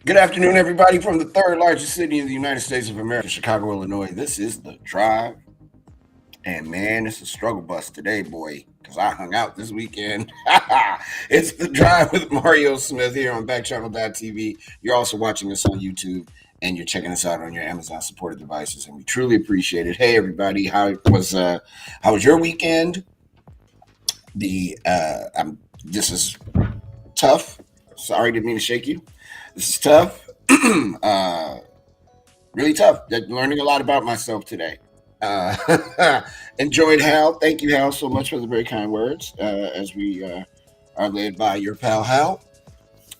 Good afternoon, everybody, from the third largest city in the United States of America, Chicago, Illinois. This is The Drive. And man, it's a struggle bus today, boy, because I hung out this weekend. It's The Drive with Mario Smith here on Backchannel.tv. You're also watching us on YouTube and you're checking us out on your Amazon supported devices, and we truly appreciate it. Hey, everybody, how was your weekend? This is tough. Sorry, didn't mean to shake you. This is tough. uh, really tough. Learning a lot about myself today. Enjoyed Hal. Thank you, Hal, so much for the very kind words. As we are led by your pal Hal.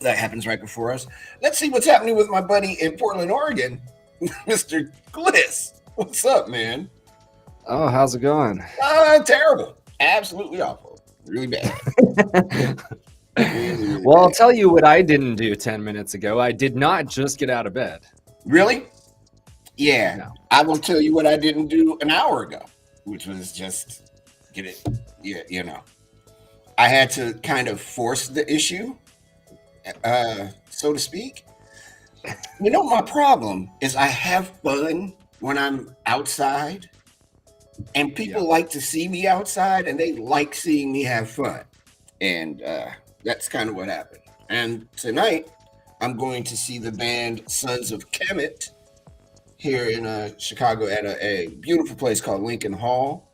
That happens right before us. Let's see what's happening with my buddy in Portland, Oregon, Mr. Gliss. What's up, man? Oh, how's it going? Terrible. Absolutely awful. Really bad. Well, I'll tell you what I didn't do 10 minutes ago. I did not just get out of bed. Really? Yeah. No. I will tell you what I didn't do an hour ago, which was just get it. Yeah, I had to kind of force the issue, so to speak. My problem is I have fun when I'm outside, and people like to see me outside, and they like seeing me have fun. And that's kind of what happened. And tonight, I'm going to see the band Sons of Kemet here in Chicago at a beautiful place called Lincoln Hall.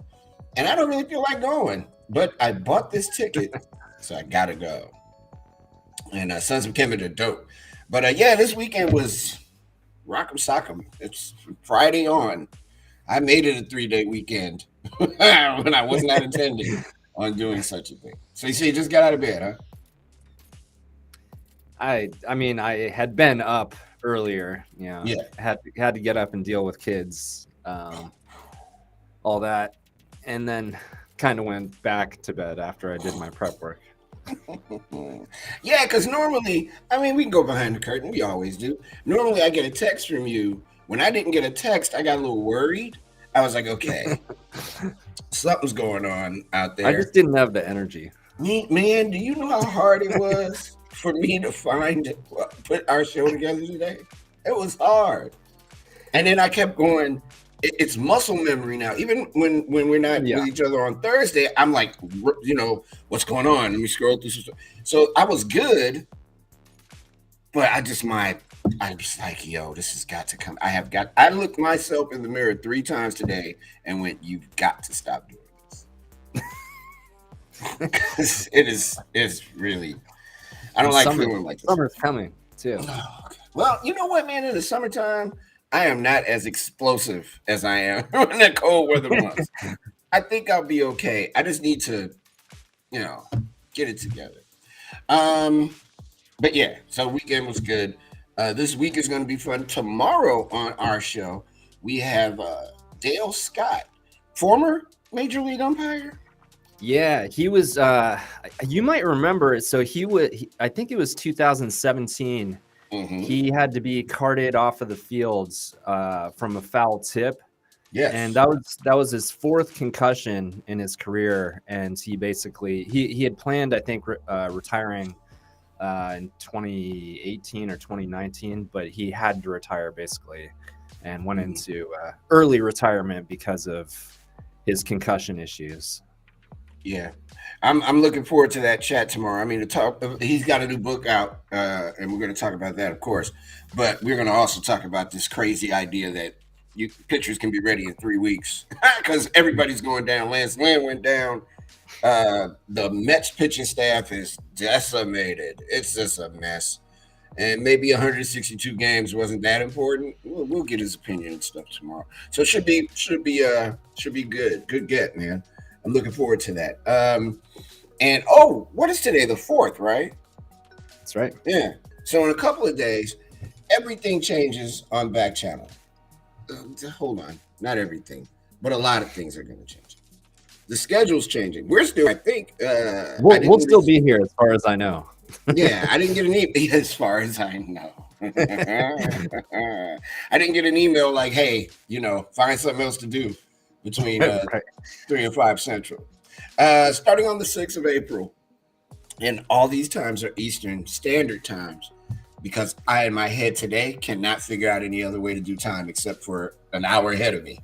And I don't really feel like going, but I bought this ticket, so I gotta go. And Sons of Kemet are dope. But yeah, this weekend was rock'em sock'em. It's Friday on. I made it a 3-day weekend when I was not intending on doing such a thing. So you see, you just got out of bed, huh? I mean, I had been up earlier. Yeah. Had to get up and deal with kids, all that, and then kind of went back to bed after I did my prep work. Yeah, because normally, we can go behind the curtain. We always do. Normally, I get a text from you. When I didn't get a text, I got a little worried. I was like, okay, something's going on out there. I just didn't have the energy. Man, do you know how hard it was for me to put our show together today? It was hard. And then I kept going. It's muscle memory now. Even when we're not with each other on Thursday, I'm like, what's going on? Let me scroll through some stuff. So I was good, but I'm just like, yo, this has got to come. I looked myself in the mirror 3 times today and went, you've got to stop doing this. It's really, I don't like feeling like this. Summer's coming too. Oh, well, you know what, man? In the summertime, I am not as explosive as I am in the cold weather months. I think I'll be okay. I just need to, get it together. But yeah, so weekend was good. This week is going to be fun. Tomorrow on our show, we have Dale Scott, former Major League umpire. Yeah, he was. You might remember it. So I think it was 2017. Mm-hmm. He had to be carted off of the fields from a foul tip. Yes. And that was his 4th concussion in his career. And he basically he had planned, I think, retiring in 2018 or 2019, but he had to retire basically, and went into early retirement because of his concussion issues. Yeah, I'm looking forward to that chat tomorrow. He's got a new book out, and we're going to talk about that, of course. But we're going to also talk about this crazy idea that pitchers can be ready in 3 weeks because everybody's going down. Lance Lynn went down. The Mets pitching staff is decimated. It's just a mess. And maybe 162 games wasn't that important. We'll get his opinion and stuff tomorrow. So it should be good. Good get, man. I'm looking forward to that. And what is today? The 4th, right? That's right. Yeah. So in a couple of days, everything changes on Backchannel. Hold on. Not everything, but a lot of things are going to change. The schedule's changing. We're still, I think. We'll still be here as far as I know. Yeah, I didn't get an email as far as I know. I didn't get an email like, hey, find something else to do between 3 and 5 Central. Starting on the 6th of April, and all these times are Eastern Standard Times. because I, in my head today, cannot figure out any other way to do time except for an hour ahead of me.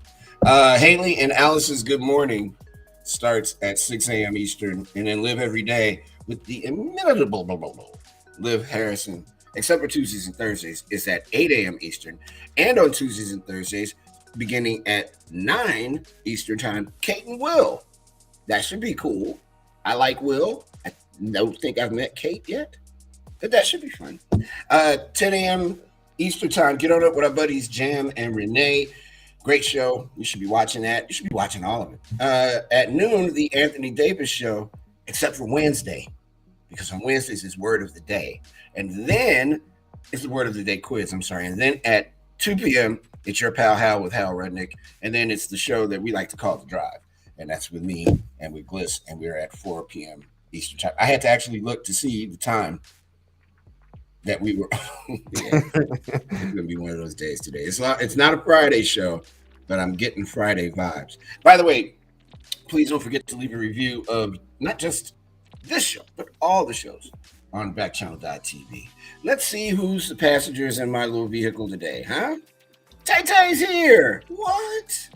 Haley and Alice's Good Morning starts at 6 a.m. Eastern, and then Live Every Day with the inimitable Liv Harrison, except for Tuesdays and Thursdays, is at 8 a.m. Eastern, and on Tuesdays and Thursdays, beginning at 9 Eastern Time, Kate and Will. That should be cool. I like Will. I don't think I've met Kate yet, but that should be fun. 10 a.m. Eastern Time, get on up with our buddies Jam and Renee. Great show. You should be watching that. You should be watching all of it. At noon, the Anthony Davis Show, except for Wednesday, because on Wednesdays is Word of the Day. And then it's the Word of the Day quiz. I'm sorry. And then at 2 p.m., it's your pal Hal with Hal Rudnick. And then it's the show that we like to call The Drive. And that's with me and with Gliss. And we're at 4 p.m. Eastern Time. I had to actually look to see the time that we were. Yeah, it's gonna be one of those days today. It's not a Friday show, but I'm getting Friday vibes. By the way, please don't forget to leave a review of not just this show, but all the shows on backchannel.tv. Let's see who's the passengers in my little vehicle today, huh? Tai Tai's here. What?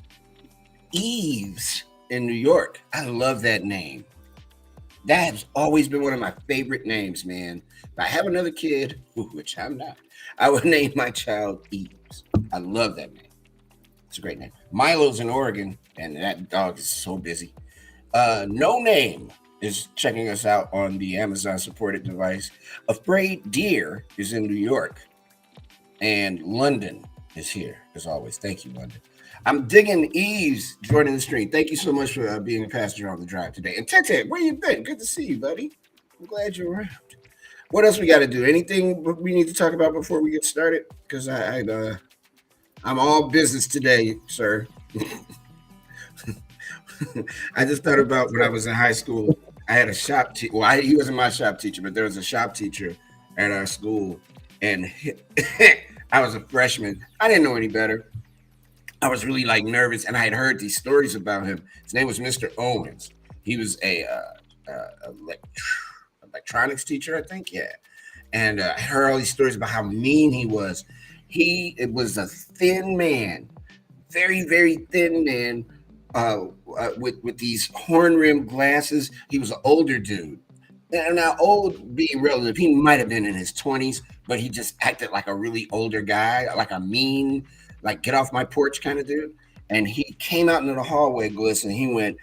Eves in New York. I love that name. That has always been one of my favorite names, man. If I have another kid, which I'm not, I would name my child Eves. I love that name. It's a great name. Milo's in Oregon, and that dog is so busy. No Name is checking us out on the Amazon supported device. Afraid Deer is in New York. And London is here, as always. Thank you, London. I'm digging Eves joining the stream. Thank you so much for being a passenger on the drive today. And Tete, where you been? Good to see you, buddy. I'm glad you're around. What else we got to do? Anything we need to talk about before we get started? Because I'm all business today, sir. I just thought about when I was in high school. I had a shop teacher. Well, he wasn't my shop teacher, but there was a shop teacher at our school, and I was a freshman. I didn't know any better. I was really nervous, and I had heard these stories about him. His name was Mr. Owens. He was a electronics teacher, I think. Yeah, and I heard all these stories about how mean he was. It was a thin man, very, very thin man, with these horn-rimmed glasses. He was an older dude. Now, old being relative, he might have been in his 20s, but he just acted like a really older guy, like a mean, get off my porch kind of dude. And he came out into the hallway, Gliss, and he went,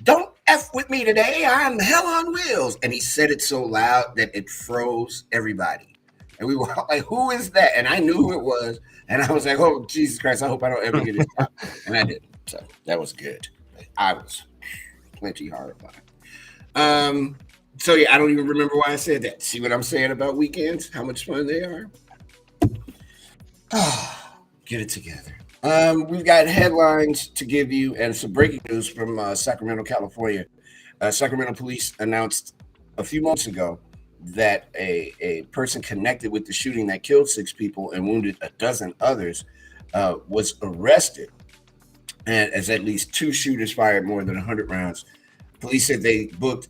"Don't F with me today. I'm hell on wheels." And he said it so loud that it froze everybody. And we were like, "Who is that?" And I knew who it was. And I was like, "Oh, Jesus Christ, I hope I don't ever get it." And I didn't. So that was good. I was plenty horrified. So yeah, I don't even remember why I said that. See what I'm saying about weekends? How much fun they are? Get it together. We've got headlines to give you and some breaking news from Sacramento, California. Sacramento police announced a few months ago that a person connected with the shooting that killed 6 people and wounded a dozen others was arrested. And as at least 2 shooters fired more than 100 rounds. Police said they booked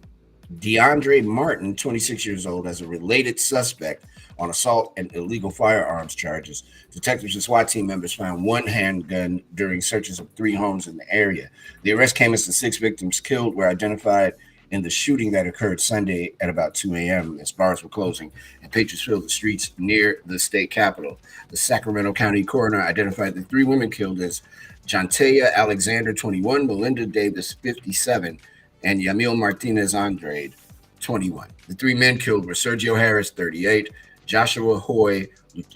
DeAndre Martin, 26 years old, as a related suspect on assault and illegal firearms charges. Detectives and SWAT team members found 1 handgun during searches of 3 homes in the area. The arrest came as the 6 victims killed were identified in the shooting that occurred Sunday at about 2 a.m. as bars were closing and patrons filled the streets near the state capitol. The Sacramento County coroner identified the 3 women killed as Jantea Alexander, 21, Melinda Davis, 57, and Yamil Martinez Andrade, 21. The 3 men killed were Sergio Harris, 38, Joshua Hoy,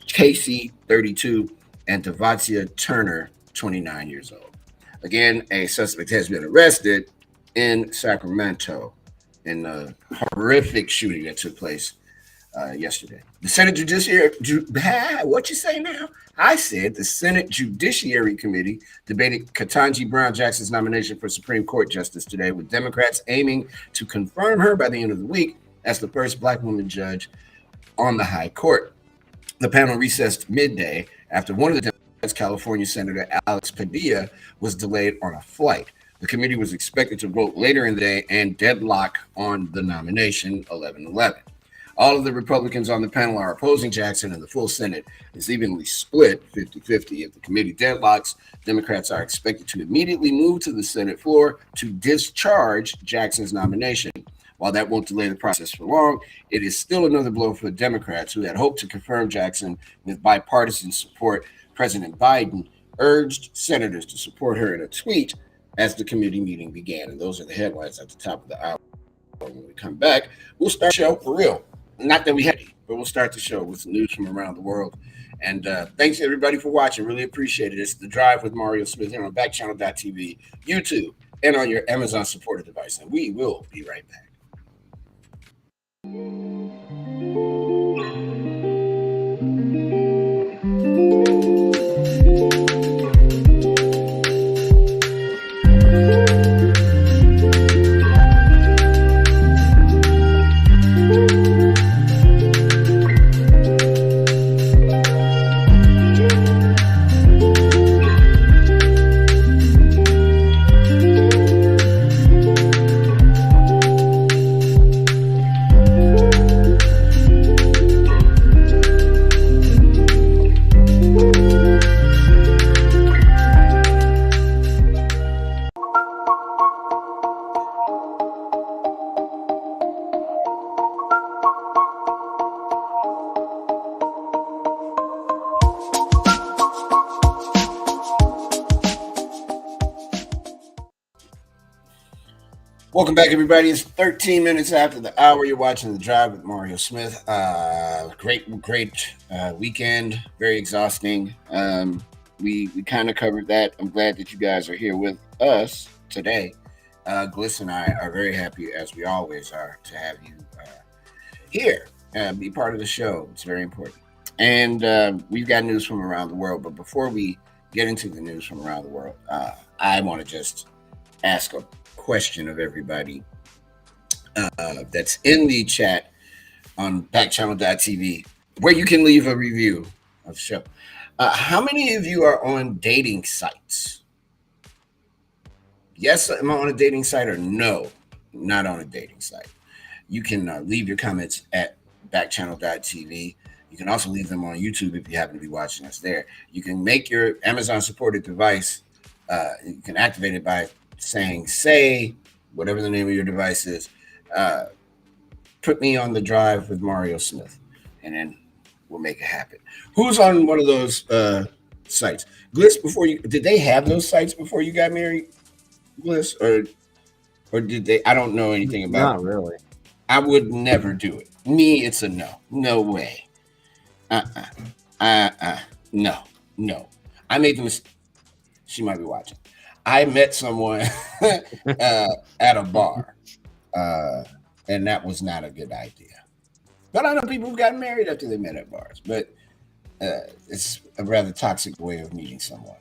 Casey, 32, and Devazia Turner, 29 years old. Again, a suspect has been arrested in Sacramento in a horrific shooting that took place yesterday. The Senate Judiciary, what you say now? I said the Senate Judiciary Committee debated Ketanji Brown Jackson's nomination for Supreme Court Justice today, with Democrats aiming to confirm her by the end of the week as the first Black woman judge on the High Court. The panel recessed midday after one of the Democrats, California Senator Alex Padilla, was delayed on a flight. The committee was expected to vote later in the day and deadlock on the nomination 11-11. All of the Republicans on the panel are opposing Jackson, and the full Senate is evenly split 50-50. If the committee deadlocks, Democrats are expected to immediately move to the Senate floor to discharge Jackson's nomination. While that won't delay the process for long, it is still another blow for Democrats who had hoped to confirm Jackson with bipartisan support. President Biden urged senators to support her in a tweet as the committee meeting began. And those are the headlines at the top of the hour. When we come back, we'll start the show for real. Not that we had it, but we'll start the show with some news from around the world. And thanks everybody for watching. Really appreciate it. It's The Drive with Mario Smith here on Backchannel.tv, YouTube, and on your Amazon supported device. And we will be right back. Welcome back, everybody. It's 13 minutes after the hour. You're watching The Drive with Mario Smith. Great weekend. Very exhausting. We kind of covered that. I'm glad that you guys are here with us today. Gliss and I are very happy, as we always are, to have you here and be part of the show. It's very important. And we've got news from around the world. But before we get into the news from around the world, I want to just ask a question of everybody that's in the chat on Backchannel.tv, where you can leave a review of the show. How many of you are on dating sites? Yes, am I on a dating site, or no, not on a dating site? You can leave your comments at Backchannel.tv. You can also leave them on YouTube if you happen to be watching us there. You can make your Amazon supported device, you can activate it by saying, say, whatever the name of your device is, put me on The Drive with Mario Smith, and then we'll make it happen. Who's on one of those sites? Gliss, did they have those sites before you got married, Gliss, or did they? I don't know anything about Not really. I would never do it. Me, it's a no. No way. No. I made the mistake. She might be watching. I met someone at a bar, and that was not a good idea. But I know people who've gotten married after they met at bars, but it's a rather toxic way of meeting someone.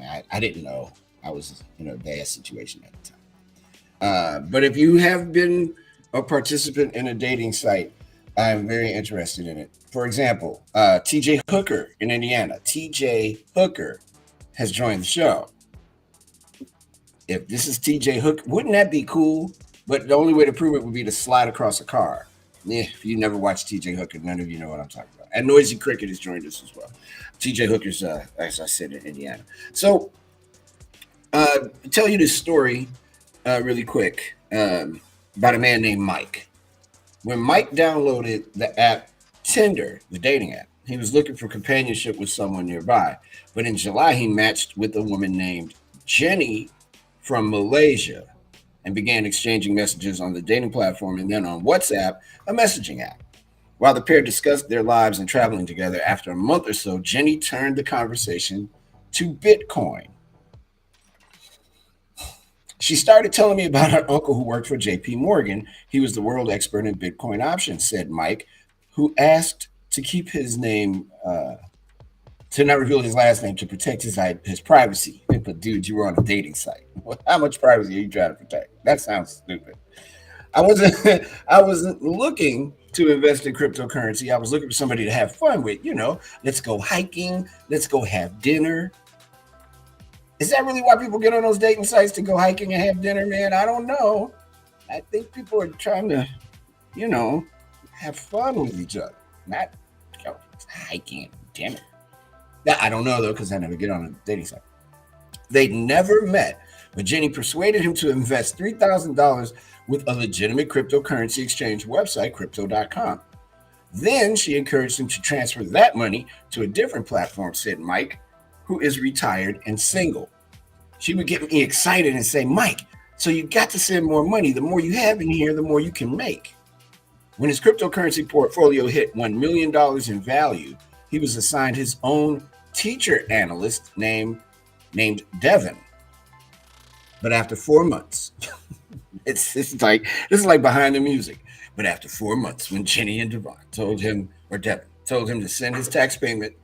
I didn't know. I was in a bad situation at the time. But if you have been a participant in a dating site, I'm very interested in it. For example, TJ Hooker in Indiana. TJ Hooker has joined the show. If this is TJ Hooker, wouldn't that be cool? But the only way to prove it would be to slide across a car. Yeah, if you never watched TJ Hooker, none of you know what I'm talking about. And Noisy Cricket has joined us as well. TJ Hooker's, as I said, in Indiana. So, tell you this story really quick about a man named Mike. When Mike downloaded the app Tinder, the dating app, he was looking for companionship with someone nearby. But in July, he matched with a woman named Jenny from Malaysia and began exchanging messages on the dating platform and then on WhatsApp, a messaging app. While the pair discussed their lives and traveling together, after a month or so, Jenny turned the conversation to Bitcoin. She started telling me about her uncle who worked for JP Morgan. He was the world expert in Bitcoin options, said Mike, who asked to keep his name, to not reveal his last name to protect his privacy. But dude, you were on a dating site. How much privacy are you trying to protect? That sounds stupid. I wasn't looking to invest in cryptocurrency. I was looking for somebody to have fun with. Let's go hiking. Let's go have dinner. Is that really why people get on those dating sites, to go hiking and have dinner, man? I don't know. I think people are trying to, have fun with each other, not go hiking. Damn it. Yeah, I don't know though, because I never get on a dating site. They'd never met, but Jenny persuaded him to invest $3,000 with a legitimate cryptocurrency exchange website, crypto.com. Then she encouraged him to transfer that money to a different platform, said Mike, who is retired and single. She would get me excited and say, Mike, so you got to send more money. The more you have in here, the more you can make. When his cryptocurrency portfolio hit $1 million in value, he was assigned his own teacher analyst named Devin. But after 4 months, this is like behind the music. But after 4 months, when Jenny and Devin told him to send his tax payments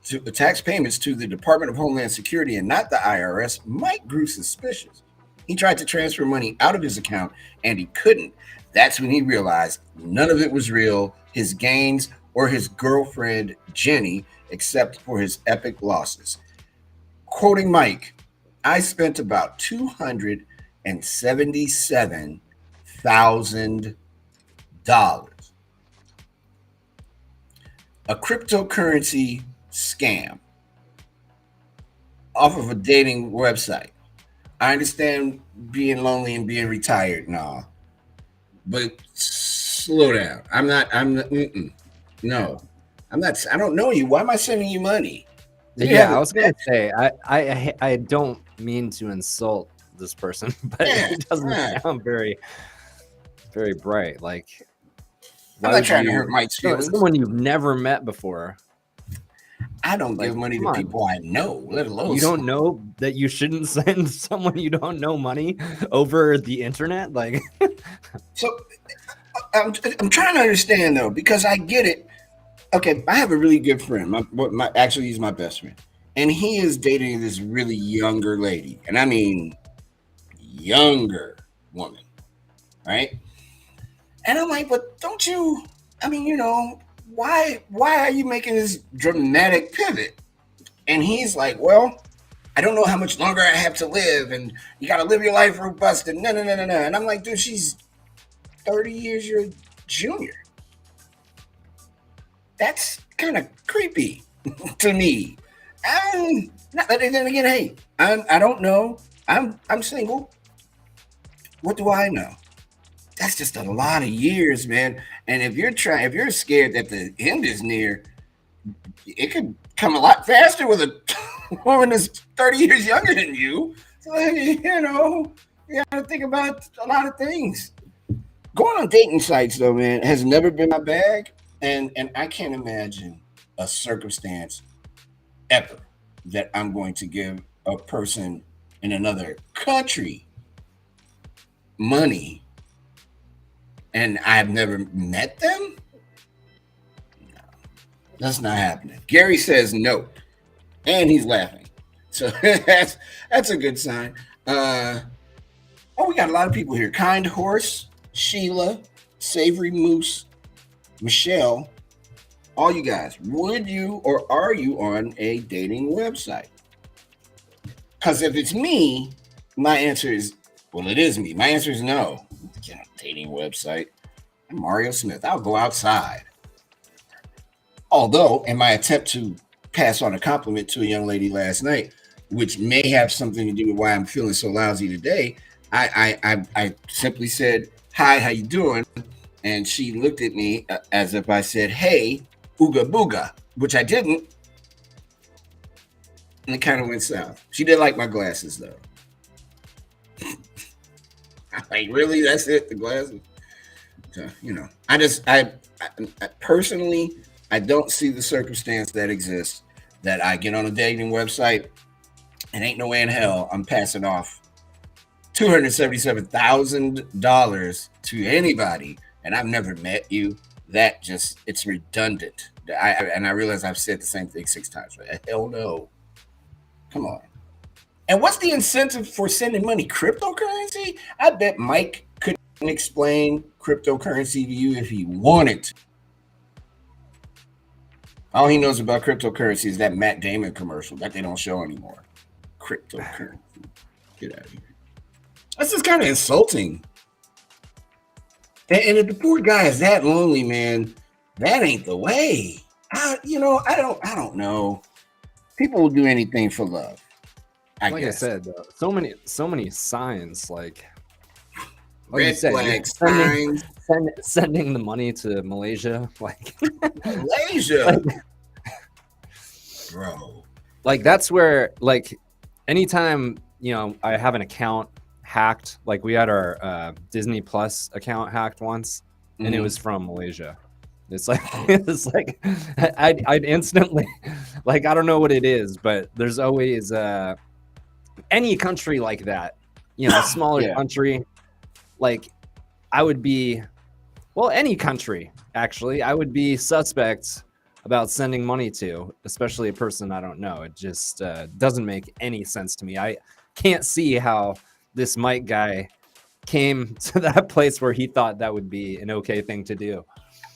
to the Department of Homeland Security and not the IRS, Mike grew suspicious. He tried to transfer money out of his account and he couldn't. That's when he realized none of it was real, his gains or his girlfriend Jenny, except for his epic losses. Quoting Mike, I spent about $277,000. A cryptocurrency scam off of a dating website. I understand being lonely and being retired and all, but slow down. No, I'm not. I don't know you. Why am I sending you money? Yeah, I was gonna say I don't mean to insult this person, but it doesn't sound very, very bright. Like, I'm not trying to hurt Mike's feelings. Someone you've never met before. I don't give money to people I know, let alone you don't know that you shouldn't send someone you don't know money over the internet. Like, so I'm trying to understand though, because I get it. Okay, I have a really good friend. Actually, he's my best friend, and he is dating this really younger lady, and I mean younger woman, right? And I'm like, but don't you? I mean, why are you making this dramatic pivot? And he's like, well, I don't know how much longer I have to live, and you got to live your life robust, and no. And I'm like, dude, she's 30 years your junior. That's kind of creepy to me. Then again, hey, I don't know. I'm single. What do I know? That's just a lot of years, man. And if you're scared that the end is near, it could come a lot faster with a woman that's 30 years younger than you. So, you got to think about a lot of things. Going on dating sites, though, man, has never been my bag. And I can't imagine a circumstance ever that I'm going to give a person in another country money and I've never met them. No, that's not happening. Gary says no, and he's laughing. So that's a good sign. We got a lot of people here. Kind Horse, Sheila, Savory Moose, Michelle, all you guys, would you or are you on a dating website? Because if it's me, my answer is, well, it is me. My answer is no. Get a dating website. I'm Mario Smith. I'll go outside. Although, in my attempt to pass on a compliment to a young lady last night, which may have something to do with why I'm feeling so lousy today, I simply said, hi, how you doing? And she looked at me as if I said, hey, ooga booga, which I didn't. And it kind of went south. She did like my glasses, though. I'm like, really? That's it? The glasses? So, I personally, I don't see the circumstance that exists that I get on a dating website and ain't no way in hell I'm passing off $277,000 to anybody. And I've never met you. It's redundant. I realize I've said the same thing 6 times, but hell no. Come on. And what's the incentive for sending money? Cryptocurrency? I bet Mike couldn't explain cryptocurrency to you if he wanted to. All he knows about cryptocurrency is that Matt Damon commercial that they don't show anymore. Cryptocurrency. Get out of here. That's just kind of insulting. And if the poor guy is that lonely, man, that ain't the way. I don't know. People will do anything for love. I Like I guess. said, so many signs. Like you Red said, you're flag signs. sending the money to Malaysia. Like, Malaysia, bro. like that's where, like, anytime I have an account hacked, like we had our Disney Plus account hacked once, and it was from Malaysia. It's like I'd instantly, like, I don't know what it is, but there's always any country like that, a smaller Yeah. country, like I would be, well, any country actually, I would be suspect about sending money to, especially a person I don't know. It just doesn't make any sense to me. I can't see how this Mike guy came to that place where he thought that would be an okay thing to do.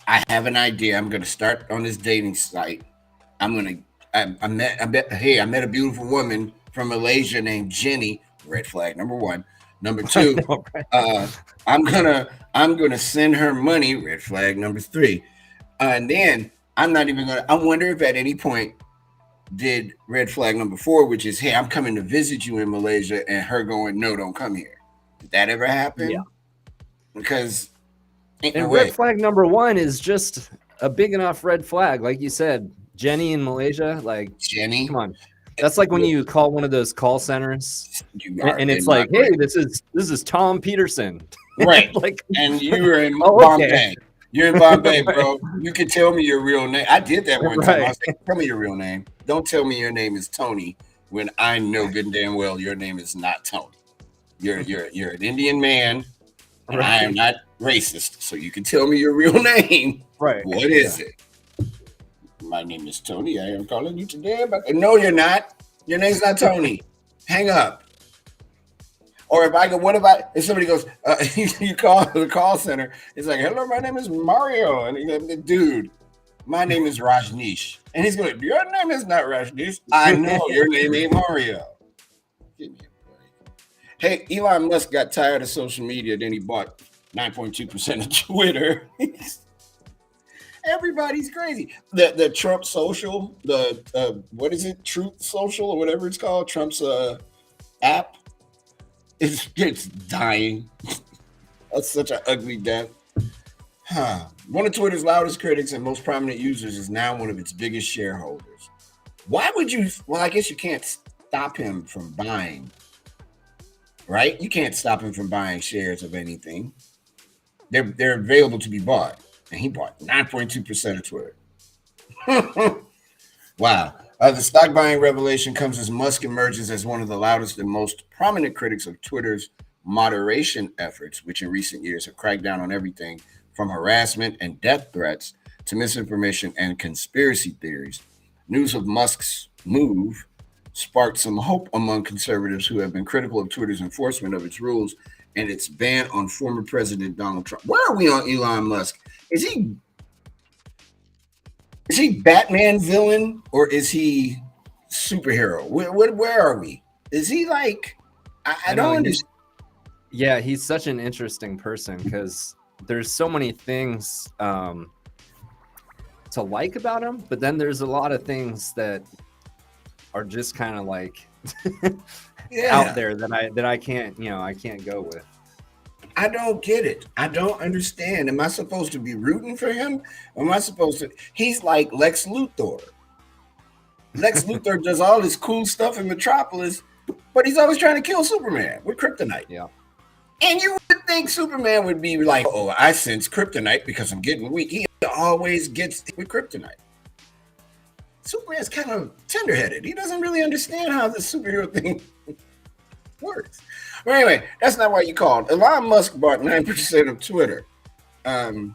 I have an idea. I'm going to start on this dating site. I met a beautiful woman from Malaysia named Jenny. Red flag number one. Number two, know, right? I'm gonna send her money. Red flag number three. And then I'm not even gonna. I wonder if at any point did red flag number four, which is, hey, I'm coming to visit you in Malaysia, and her going, no, don't come here. Did that ever happen? Yeah. Because and red flag number one is just a big enough red flag, like you said, Jenny in Malaysia. Like, Jenny, come on. That's like when you call one of those call centers, and it's like, hey, this is Tom Peterson, right? Like, and you're in Bombay. Okay. You're in Bombay, bro. You can tell me your real name. I did that one time. I was like, tell me your real name. Don't tell me your name is Tony when I know good and damn well your name is not Tony. You're an Indian man, and I am not racist. So you can tell me your real name. Right. What is it? My name is Tony. I am calling you today about. No, you're not. Your name's not Tony. Hang up. Or if I go, what about if somebody goes, you call the call center, it's like, hello, my name is Mario. And he, dude, my name is Rajneesh. And he's going, your name is not Rajneesh. I know your name ain't Mario. Give me a break. Hey, Elon Musk got tired of social media, then he bought 9.2% of Twitter. Everybody's crazy. The Trump social, the what is it? Truth Social or whatever it's called, Trump's app. It's dying. That's such an ugly death. One of Twitter's loudest critics and most prominent users is now one of its biggest shareholders. Why would you? Well, I guess you can't stop him from buying, right? You can't stop him from buying shares of anything. They're available to be bought, and he bought 9.2% of Twitter. Wow. The stock buying revelation comes as Musk emerges as one of the loudest and most prominent critics of Twitter's moderation efforts, which in recent years have cracked down on everything from harassment and death threats to misinformation and conspiracy theories. News of Musk's move sparked some hope among conservatives who have been critical of Twitter's enforcement of its rules and its ban on former President Donald Trump. Where are we on Elon Musk? Is he Batman villain or is he superhero? Where are we? Is he like? I don't understand. Yeah, he's such an interesting person because there's so many things to like about him, but then there's a lot of things that are just kind of like out there that I can't go with. I don't get it. I don't understand. Am I supposed to be rooting for him? Or am I supposed to? He's like Lex Luthor. Lex Luthor does all this cool stuff in Metropolis, but he's always trying to kill Superman with kryptonite. Yeah. And you would think Superman would be like, oh, I sense kryptonite because I'm getting weak. He always gets with kryptonite. Superman's kind of tender-headed. He doesn't really understand how the superhero thing works. But anyway, that's not why you called. Elon Musk bought 9% of Twitter. And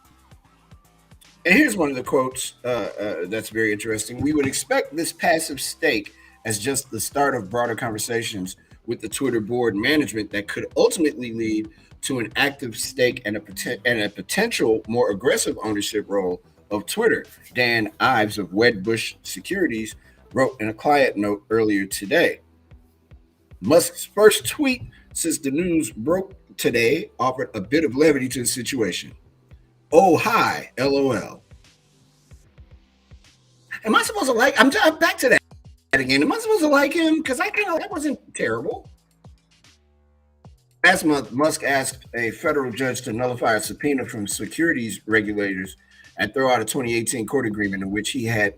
here's one of the quotes that's very interesting. We would expect this passive stake as just the start of broader conversations with the Twitter board management that could ultimately lead to an active stake and a potential more aggressive ownership role of Twitter. Dan Ives of Wedbush Securities wrote in a client note earlier today. Musk's first tweet since the news broke today offered a bit of levity to the situation. Oh, hi, LOL. Am I supposed to like? I'm back to that again. Am I supposed to like him? Because I think that wasn't terrible. Last month, Musk asked a federal judge to nullify a subpoena from securities regulators and throw out a 2018 court agreement in which he had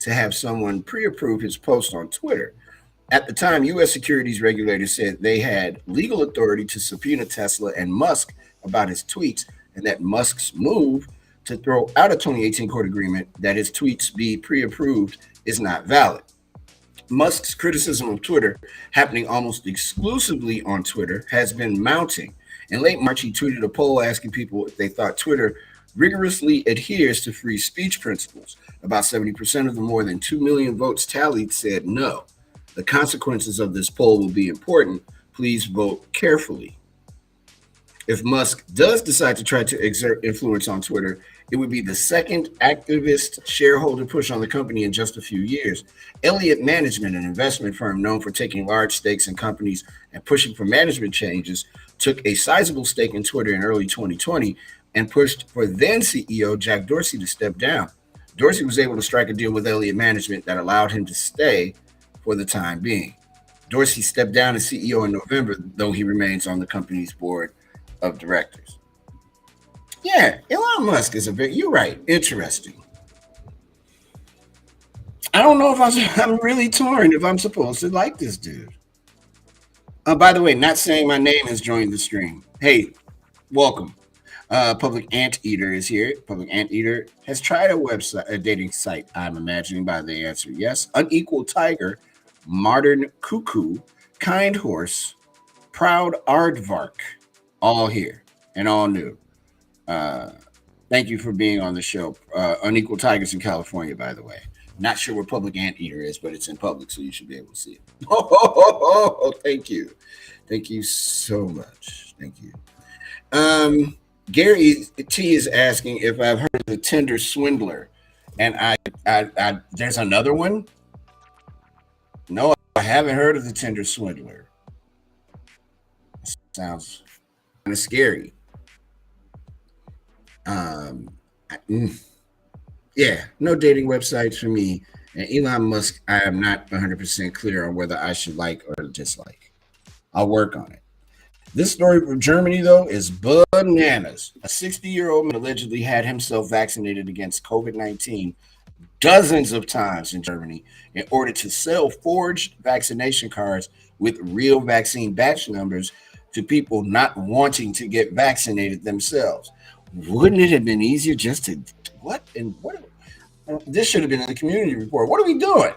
to have someone pre-approve his post on Twitter. At the time, U.S. securities regulators said they had legal authority to subpoena Tesla and Musk about his tweets, and that Musk's move to throw out a 2018 court agreement that his tweets be pre-approved is not valid. Musk's criticism of Twitter, happening almost exclusively on Twitter, has been mounting. In late March, he tweeted a poll asking people if they thought Twitter rigorously adheres to free speech principles. About 70% of the more than 2 million votes tallied said no. The consequences of this poll will be important. Please vote carefully. If Musk does decide to try to exert influence on Twitter, it would be the second activist shareholder push on the company in just a few years. Elliott Management, an investment firm known for taking large stakes in companies and pushing for management changes, took a sizable stake in Twitter in early 2020 and pushed for then CEO Jack Dorsey to step down. Dorsey was able to strike a deal with Elliott Management that allowed him to stay for the time being. Dorsey stepped down as CEO in November, though he remains on the company's board of directors. Yeah, Elon Musk is you're right, interesting. I don't know if I'm really torn if I'm supposed to like this dude. By the way, not saying my name has joined the stream. Hey, welcome. Public Anteater is here. Public Anteater has tried a dating site, I'm imagining by the answer yes. Unequal Tiger, Modern Cuckoo, Kind Horse, Proud Aardvark, all here and all new. Thank you for being on the show. Unequal Tigers in California, by the way. Not sure where Public Anteater is, but it's in public, so you should be able to see it. Oh, thank you. Thank you so much. Thank you. Gary T is asking if I've heard of the Tinder swindler, and I there's another one. No, I haven't heard of the Tinder swindler. Sounds kind of scary. Yeah, no dating websites for me. And Elon Musk, I am not 100% clear on whether I should like or dislike. I'll work on it. This story from Germany, though, is bananas. A 60-year-old man allegedly had himself vaccinated against COVID-19 dozens of times in Germany in order to sell forged vaccination cards with real vaccine batch numbers to people not wanting to get vaccinated themselves. Wouldn't it have been easier just to what? This should have been in the community report. What are we doing?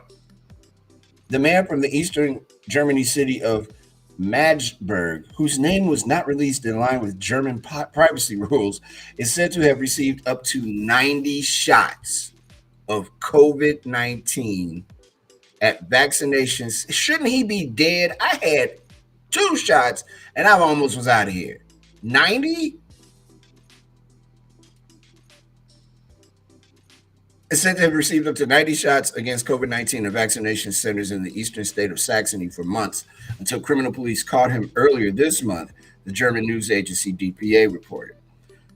The man from the eastern Germany city of Magdeburg, whose name was not released in line with German privacy rules, is said to have received up to 90 shots of COVID-19 at vaccinations. Shouldn't he be dead? I had 2 shots and I almost was out of here. 90? It's said to have received up to 90 shots against COVID-19 at vaccination centers in the eastern state of Saxony for months until criminal police caught him earlier this month, the German news agency DPA reported.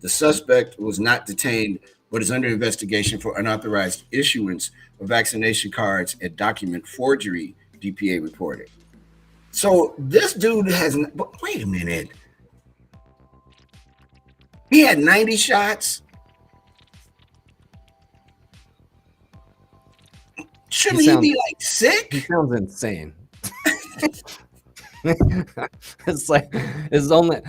The suspect was not detained, but is under investigation for unauthorized issuance of vaccination cards and document forgery, DPA reported. So this dude but wait a minute. He had 90 shots. Shouldn't he be like sick? He sounds insane. It's only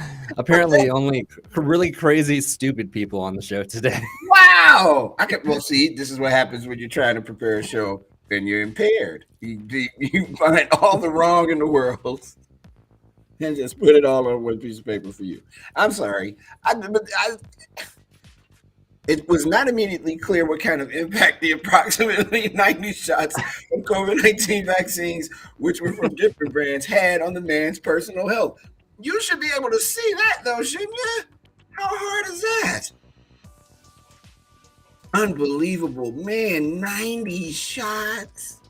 really crazy, stupid people on the show today. Wow! See, this is what happens when you're trying to prepare a show and you're impaired. You find all the wrong in the world and just put it all on one piece of paper for you. I'm sorry. It was not immediately clear what kind of impact the approximately 90 shots of COVID-19 vaccines, which were from different brands, had on the man's personal health. You should be able to see that, though, shouldn't you? How hard is that? Unbelievable, man! 90 shots.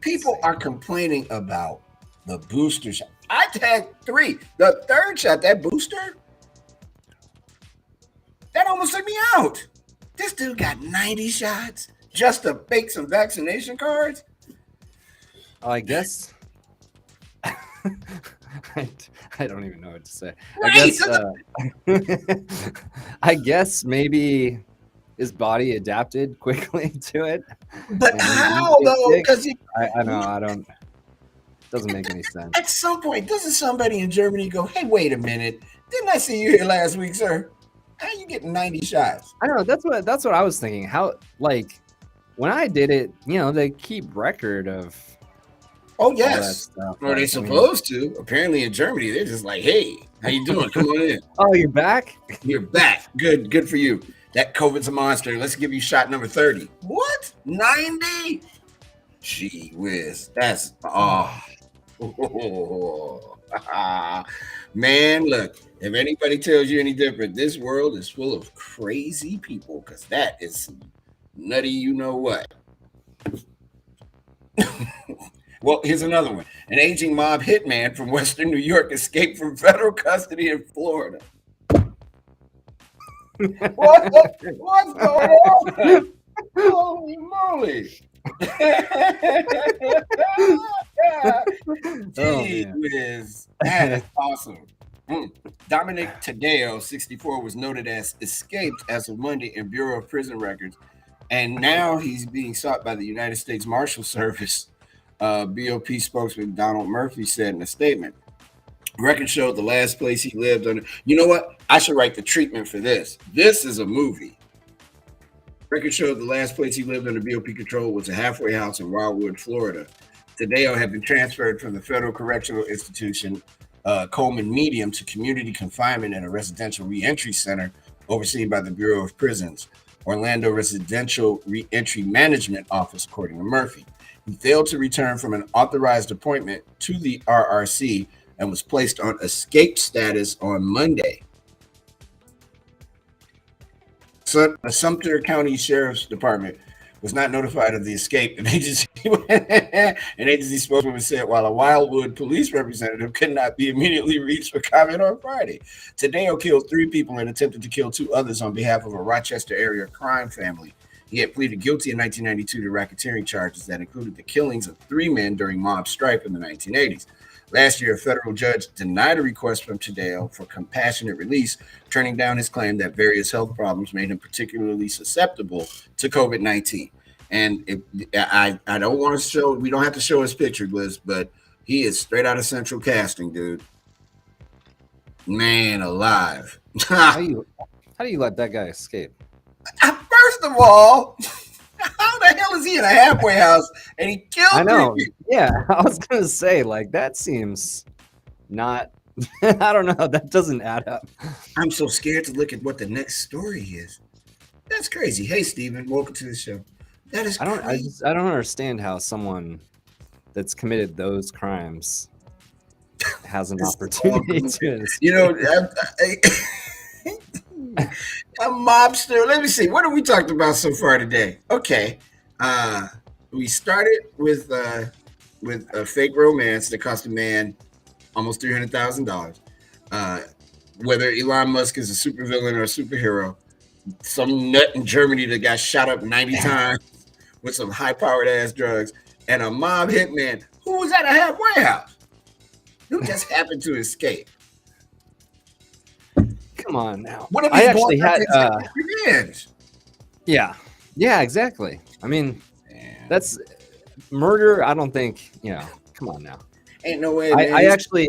People are complaining about the booster shot. I had 3. The third shot, that booster. almost took me out. This dude got 90 shots just to fake some vaccination cards. I guess. I don't even know what to say. Right. I guess maybe his body adapted quickly to it. But how though? Because I know I don't. Doesn't make any sense. At some point, doesn't somebody in Germany go, "Hey, wait a minute! Didn't I see you here last week, sir? How you getting 90 shots?" I know that's what I was thinking. How, like, when I did it, they keep record of. Oh yes, or they supposed to. Apparently in Germany, they're just like, "Hey, how you doing? Come on in." Oh, you're back. You're back. Good for you. That COVID's a monster. Let's give you shot number 30. What? 90? Gee whiz. That's man, look, if anybody tells you any different, this world is full of crazy people, because that is nutty, you know what. Well, here's another one. An aging mob hitman from Western New York escaped from federal custody in Florida. What's going on? Holy moly. Jeez, that is awesome. Dominic Tadeo, 64, was noted as escaped as of Monday in Bureau of Prison Records, and now he's being sought by the United States Marshal Service. BOP spokesman Donald Murphy said in a statement. Record showed the last place he lived on. You know what? I should write the treatment for this. This is a movie. Record showed the last place he lived under BOP control was a halfway house in Wildwood, Florida. Tadeo had been transferred from the Federal Correctional Institution, Coleman Medium, to community confinement in a residential reentry center overseen by the Bureau of Prisons, Orlando Residential Reentry Management Office, according to Murphy. He failed to return from an authorized appointment to the RRC and was placed on escape status on Monday. So the Sumter County Sheriff's Department was not notified of the escape. An agency spokesman said while a Wildwood police representative could not be immediately reached for comment on Friday. Tadeo killed 3 people and attempted to kill 2 others on behalf of a Rochester area crime family. He had pleaded guilty in 1992 to racketeering charges that included the killings of 3 men during mob strife in the 1980s. Last year, a federal judge denied a request from Tadeo for compassionate release, turning down his claim that various health problems made him particularly susceptible to COVID-19. And I don't want to show, we don't have to show his picture, Liz, but he is straight out of Central Casting, dude. Man alive. How do you let that guy escape? First of all, how the hell is he in a halfway house and he killed 3 people? Yeah, I was gonna say, like, that seems not. I don't know. That doesn't add up. I'm so scared to look at what the next story is. That's crazy. Hey, Steven, welcome to the show. That is crazy. I don't understand how someone that's committed those crimes has an opportunity to. A mobster. Let me see. What have we talked about so far today? Okay. We started with a fake romance that cost a man almost $300,000. Whether Elon Musk is a supervillain or a superhero, some nut in Germany that got shot up 90 times with some high-powered ass drugs, and a mob hitman who was at a halfway house who just happened to escape. Come on now. What if I actually had revenge? Yeah, exactly. I mean, that's murder. I don't think, come on now. Ain't no way. I actually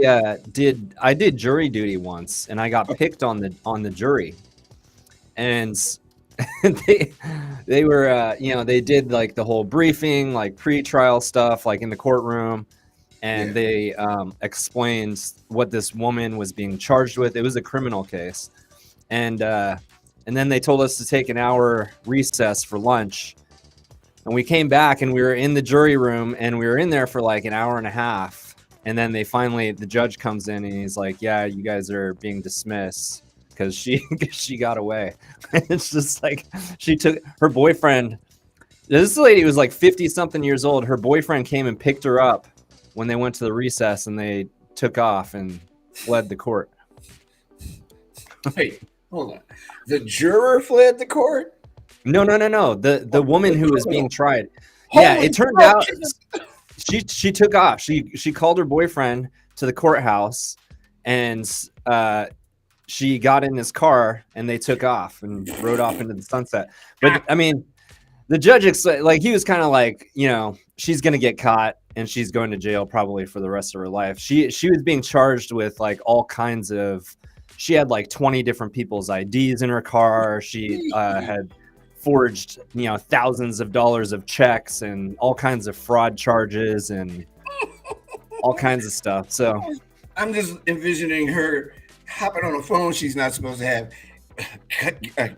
did jury duty once, and I got picked on the jury, and they were they did like the whole briefing, like pre-trial stuff, like in the courtroom. And they explained what this woman was being charged with. It was a criminal case. And then they told us to take an hour recess for lunch. And we came back and we were in the jury room and we were in there for like an hour and a half. And then the judge comes in and he's like, yeah, you guys are being dismissed because she got away. It's just like she took her boyfriend. This lady was like 50 something years old. Her boyfriend came and picked her up when they went to the recess, and they took off and fled the court. Hey, Hold on. The juror fled the court. No. The woman who was being tried. Yeah, Holy it turned fuck! out she took off. She called her boyfriend to the courthouse, and she got in his car and they took off and rode off into the sunset. But I mean, the judge like he was kind of like, she's gonna get caught and she's going to jail probably for the rest of her life. She was being charged with like all kinds of. She had like 20 different people's IDs in her car. She had forged, thousands of dollars of checks and all kinds of fraud charges and all kinds of stuff. So I'm just envisioning her hopping on a phone she's not supposed to have.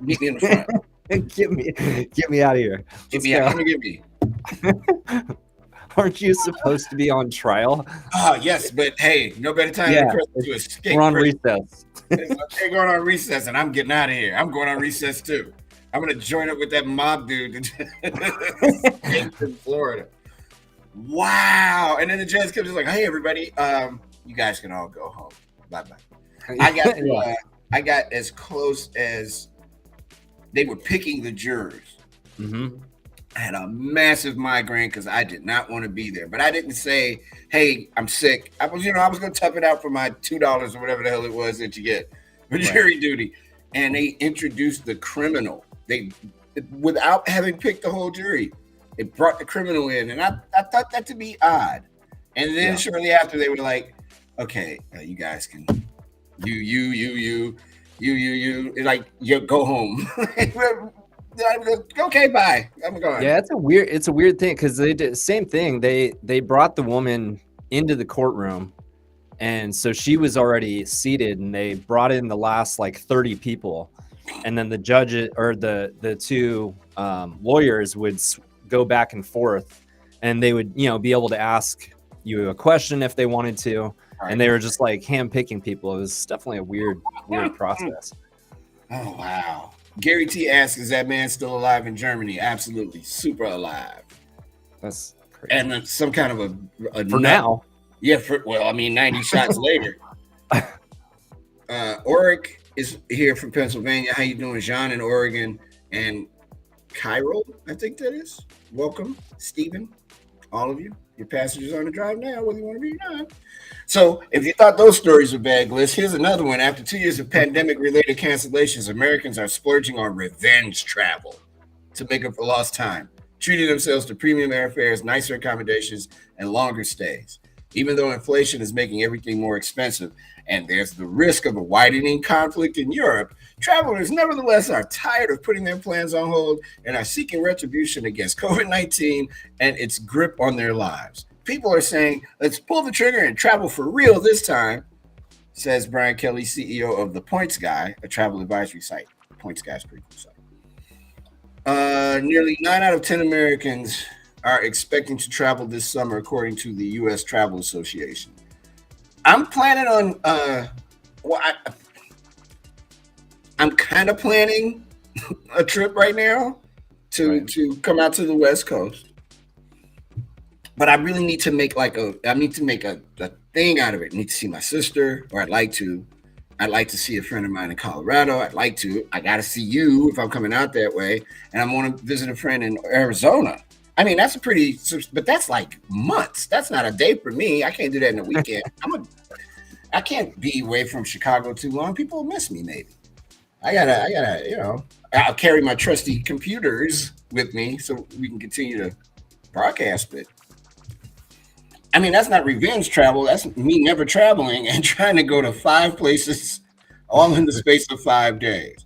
Meet me in the front. get me out of here. Get me out. Come and get me. Aren't you supposed to be on trial? Oh, yes, but hey, no better time than to escape. We're on recess. They're going on recess, and I'm getting out of here. I'm going on recess too. I'm going to join up with that mob dude in Florida. Wow! And then the judge comes like, "Hey, everybody, you guys can all go home. Bye bye." I got as close as they were picking the jurors. Mm-hmm. I had a massive migraine because I did not want to be there. But I didn't say, "Hey, I'm sick." I was going to tough it out for my $2 or whatever the hell it was that you get for jury duty. And they introduced the criminal. They, without having picked the whole jury, they brought the criminal in, and I thought that to be odd. And then shortly after, they were like, "Okay, you guys can, you, like, you go home." Okay, bye. I'm going. Yeah, it's a weird thing because they did the same thing. They brought the woman into the courtroom, and so she was already seated, and they brought in the last like 30 people, and then the judge or the two lawyers would go back and forth, and they would be able to ask you a question if they wanted to, and they were just like handpicking people. It was definitely a weird process. Oh wow. Gary T asks, "Is that man still alive in Germany?" Absolutely, super alive. That's crazy. And some kind of a for now. Yeah, 90 shots later. Oric is here from Pennsylvania. How you doing, John in Oregon? And Cairo, I think that is. Welcome, Stephen, all of you. Your passengers on the drive now, whether you want to be or not. So if you thought those stories were bad, Gliss, here's another one. After 2 years of pandemic-related cancellations, Americans are splurging on revenge travel to make up for lost time, treating themselves to premium airfares, nicer accommodations, and longer stays. Even though inflation is making everything more expensive, and there's the risk of a widening conflict in Europe, travelers nevertheless are tired of putting their plans on hold and are seeking retribution against COVID-19 and its grip on their lives. People are saying, "Let's pull the trigger and travel for real this time," says Brian Kelly, CEO of The Points Guy, a travel advisory site. Points Guy is pretty cool site. Nearly 9 out of 10 Americans are expecting to travel this summer, according to the U.S. Travel Association. I'm planning on, I'm kind of planning a trip right now to come out to the West Coast. But I really need to make a thing out of it. I need to see my sister, or I'd like to see a friend of mine in Colorado. I got to see you if I'm coming out that way. And I want to visit a friend in Arizona. I mean, but that's like months. That's not a day for me. I can't do that in a weekend. I can't be away from Chicago too long. People will miss me maybe. I gotta, I'll carry my trusty computers with me so we can continue to broadcast it. I mean, that's not revenge travel. That's me never traveling and trying to go to 5 places all in the space of 5 days.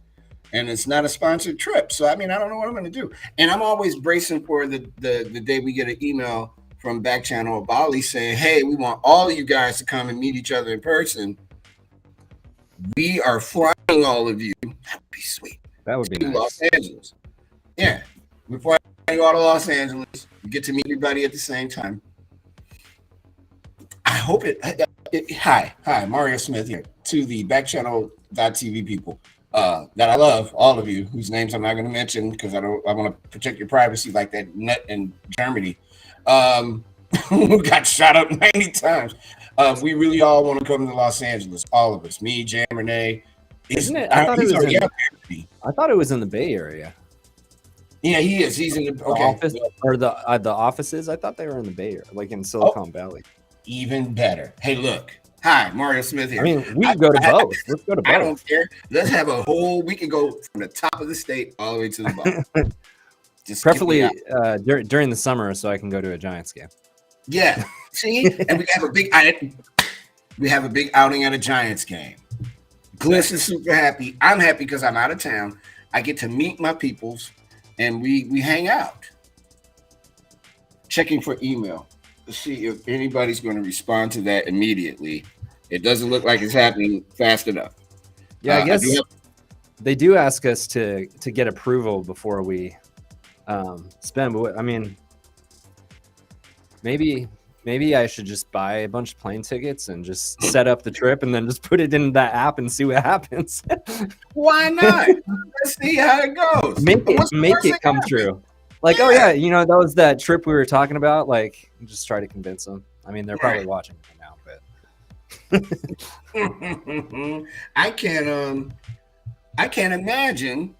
And it's not a sponsored trip. So, I mean, I don't know what I'm going to do. And I'm always bracing for the day we get an email from Backchannel or Bali saying, "Hey, we want all of you guys to come and meet each other in person. We are flying all of you." That would be sweet. That would be nice. Los Angeles. Yeah. We're flying all to Los Angeles. We get to meet everybody at the same time. I hope hi, Mario Smith here to the Backchannel.tv people that I love, all of you whose names I'm not going to mention because I want to protect your privacy like that nut in Germany who got shot up 90 times. We really all want to come to Los Angeles, all of us, me, Jam, Renee, Isn't it? I thought it He's was already in. out there. I thought it was in the Bay Area. Yeah, he is. He's in the The okay. office or the offices. I thought they were in the Bay Area, like in Silicon Valley. Even better. Hey, look. Hi, Mario Smith here. I mean, we can go to both. Let's go to both. I don't care. Let's have a whole. We can go from the top of the state all the way to the bottom. Just preferably during the summer, so I can go to a Giants game. Yeah. See, and we have a big. We have a big outing at a Giants game. Gliss is super happy. I'm happy because I'm out of town. I get to meet my peoples, and we hang out. Checking for email to see if anybody's going to respond to that immediately. It doesn't look like it's happening fast enough. Yeah, I guess they do ask us to get approval before we spend. But I mean, maybe I should just buy a bunch of plane tickets and just set up the trip and then just put it in that app and see what happens. Why not? Let's see how it goes. Make it come true. Like, oh yeah, that was that trip we were talking about. Like, just try to convince them. I mean, they're probably watching right now, but I can't imagine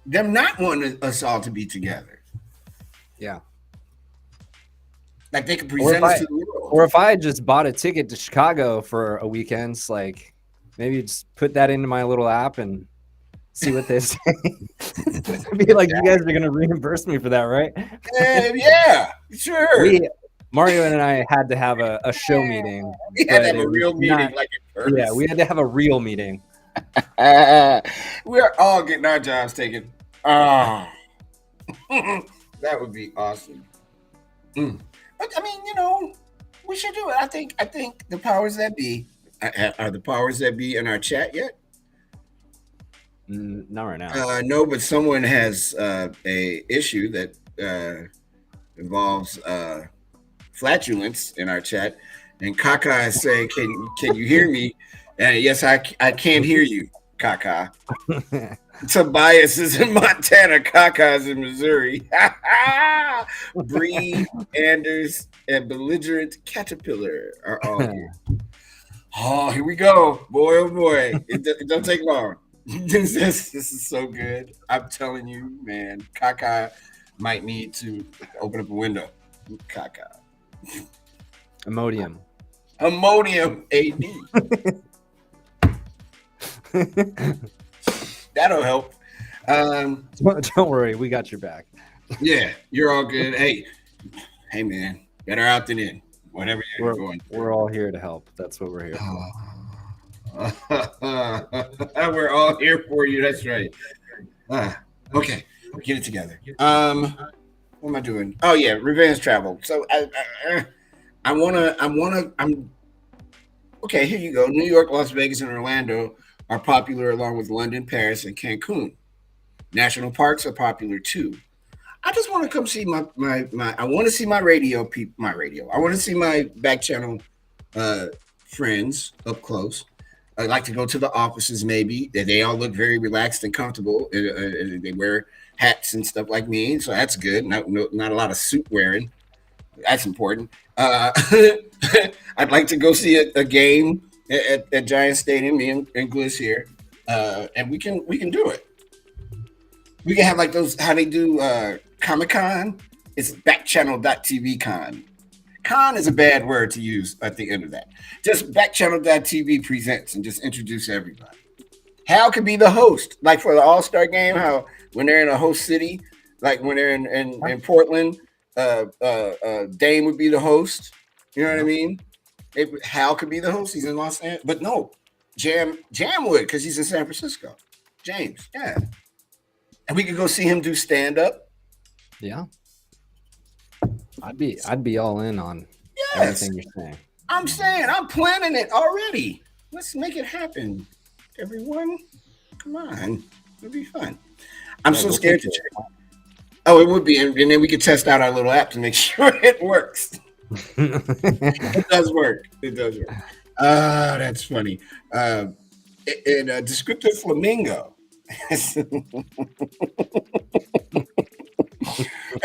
them not wanting us all to be together. Yeah. Like they could present us to the world. Or if I had just bought a ticket to Chicago for a weekend, like maybe just put that into my little app and see what they say. Be like, you guys are gonna reimburse me for that, right? Yeah, sure. Mario and I had to have a show meeting. We had to have a real meeting, like in person. Yeah, we had to have a real meeting. We're all getting our jobs taken. Oh, that would be awesome. But I mean, we should do it. I think the powers that be are the powers that be in our chat yet? Not right now. No, but someone has a issue that involves flatulence in our chat, and Kaka is saying, "Can you hear me?" Yes, I can't hear you, Kaka. Tobias is in Montana. Kaka's in Missouri. Bree, Anders, and Belligerent Caterpillar are all here. Oh, here we go. Boy, oh boy. It don't take long. This is so good. I'm telling you, man. Kaka might need to open up a window. Kaka. Imodium AD. That'll help. Don't worry, we got your back. Yeah, you're all good. Hey man, better out than in. Whatever you're going. We're all here to help. That's what we're here for. We're all here for you. That's right. Okay, get it together. What am I doing? Oh yeah, revenge travel. So I'm okay. Here you go. New York, Las Vegas, and Orlando are popular along with London, Paris, and Cancun. National parks are popular too. I just want to come see my I want to see my radio people. I want to see my back channel friends up close. I'd like to go to the offices. Maybe they all look very relaxed and comfortable. They wear hats and stuff like me, so that's good. Not a lot of suit wearing. That's important. I'd like to go see a game at Giant Stadium. Me and Gliss here, and we can do it. We can have like those how they do Comic-Con. It's Backchannel.tv con. Con is a bad word to use at the end of that. Just Backchannel.tv presents and just introduce everybody. Hal could be the host, like for the All-Star game. How when they're in a host city, like when they're in Portland, Dame would be the host. You know what I mean? Hal could be the host. He's in Los Angeles, but no, Jam would because he's in San Francisco. James, yeah. And we could go see him do stand up. Yeah. I'd be all in on everything you're saying. I'm planning it already. Let's make it happen. Everyone, come on. It'll be fun. I'm so scared to check. Oh, it would be. And then we could test out our little app to make sure it works. It does work. That's funny. Descriptive flamingo has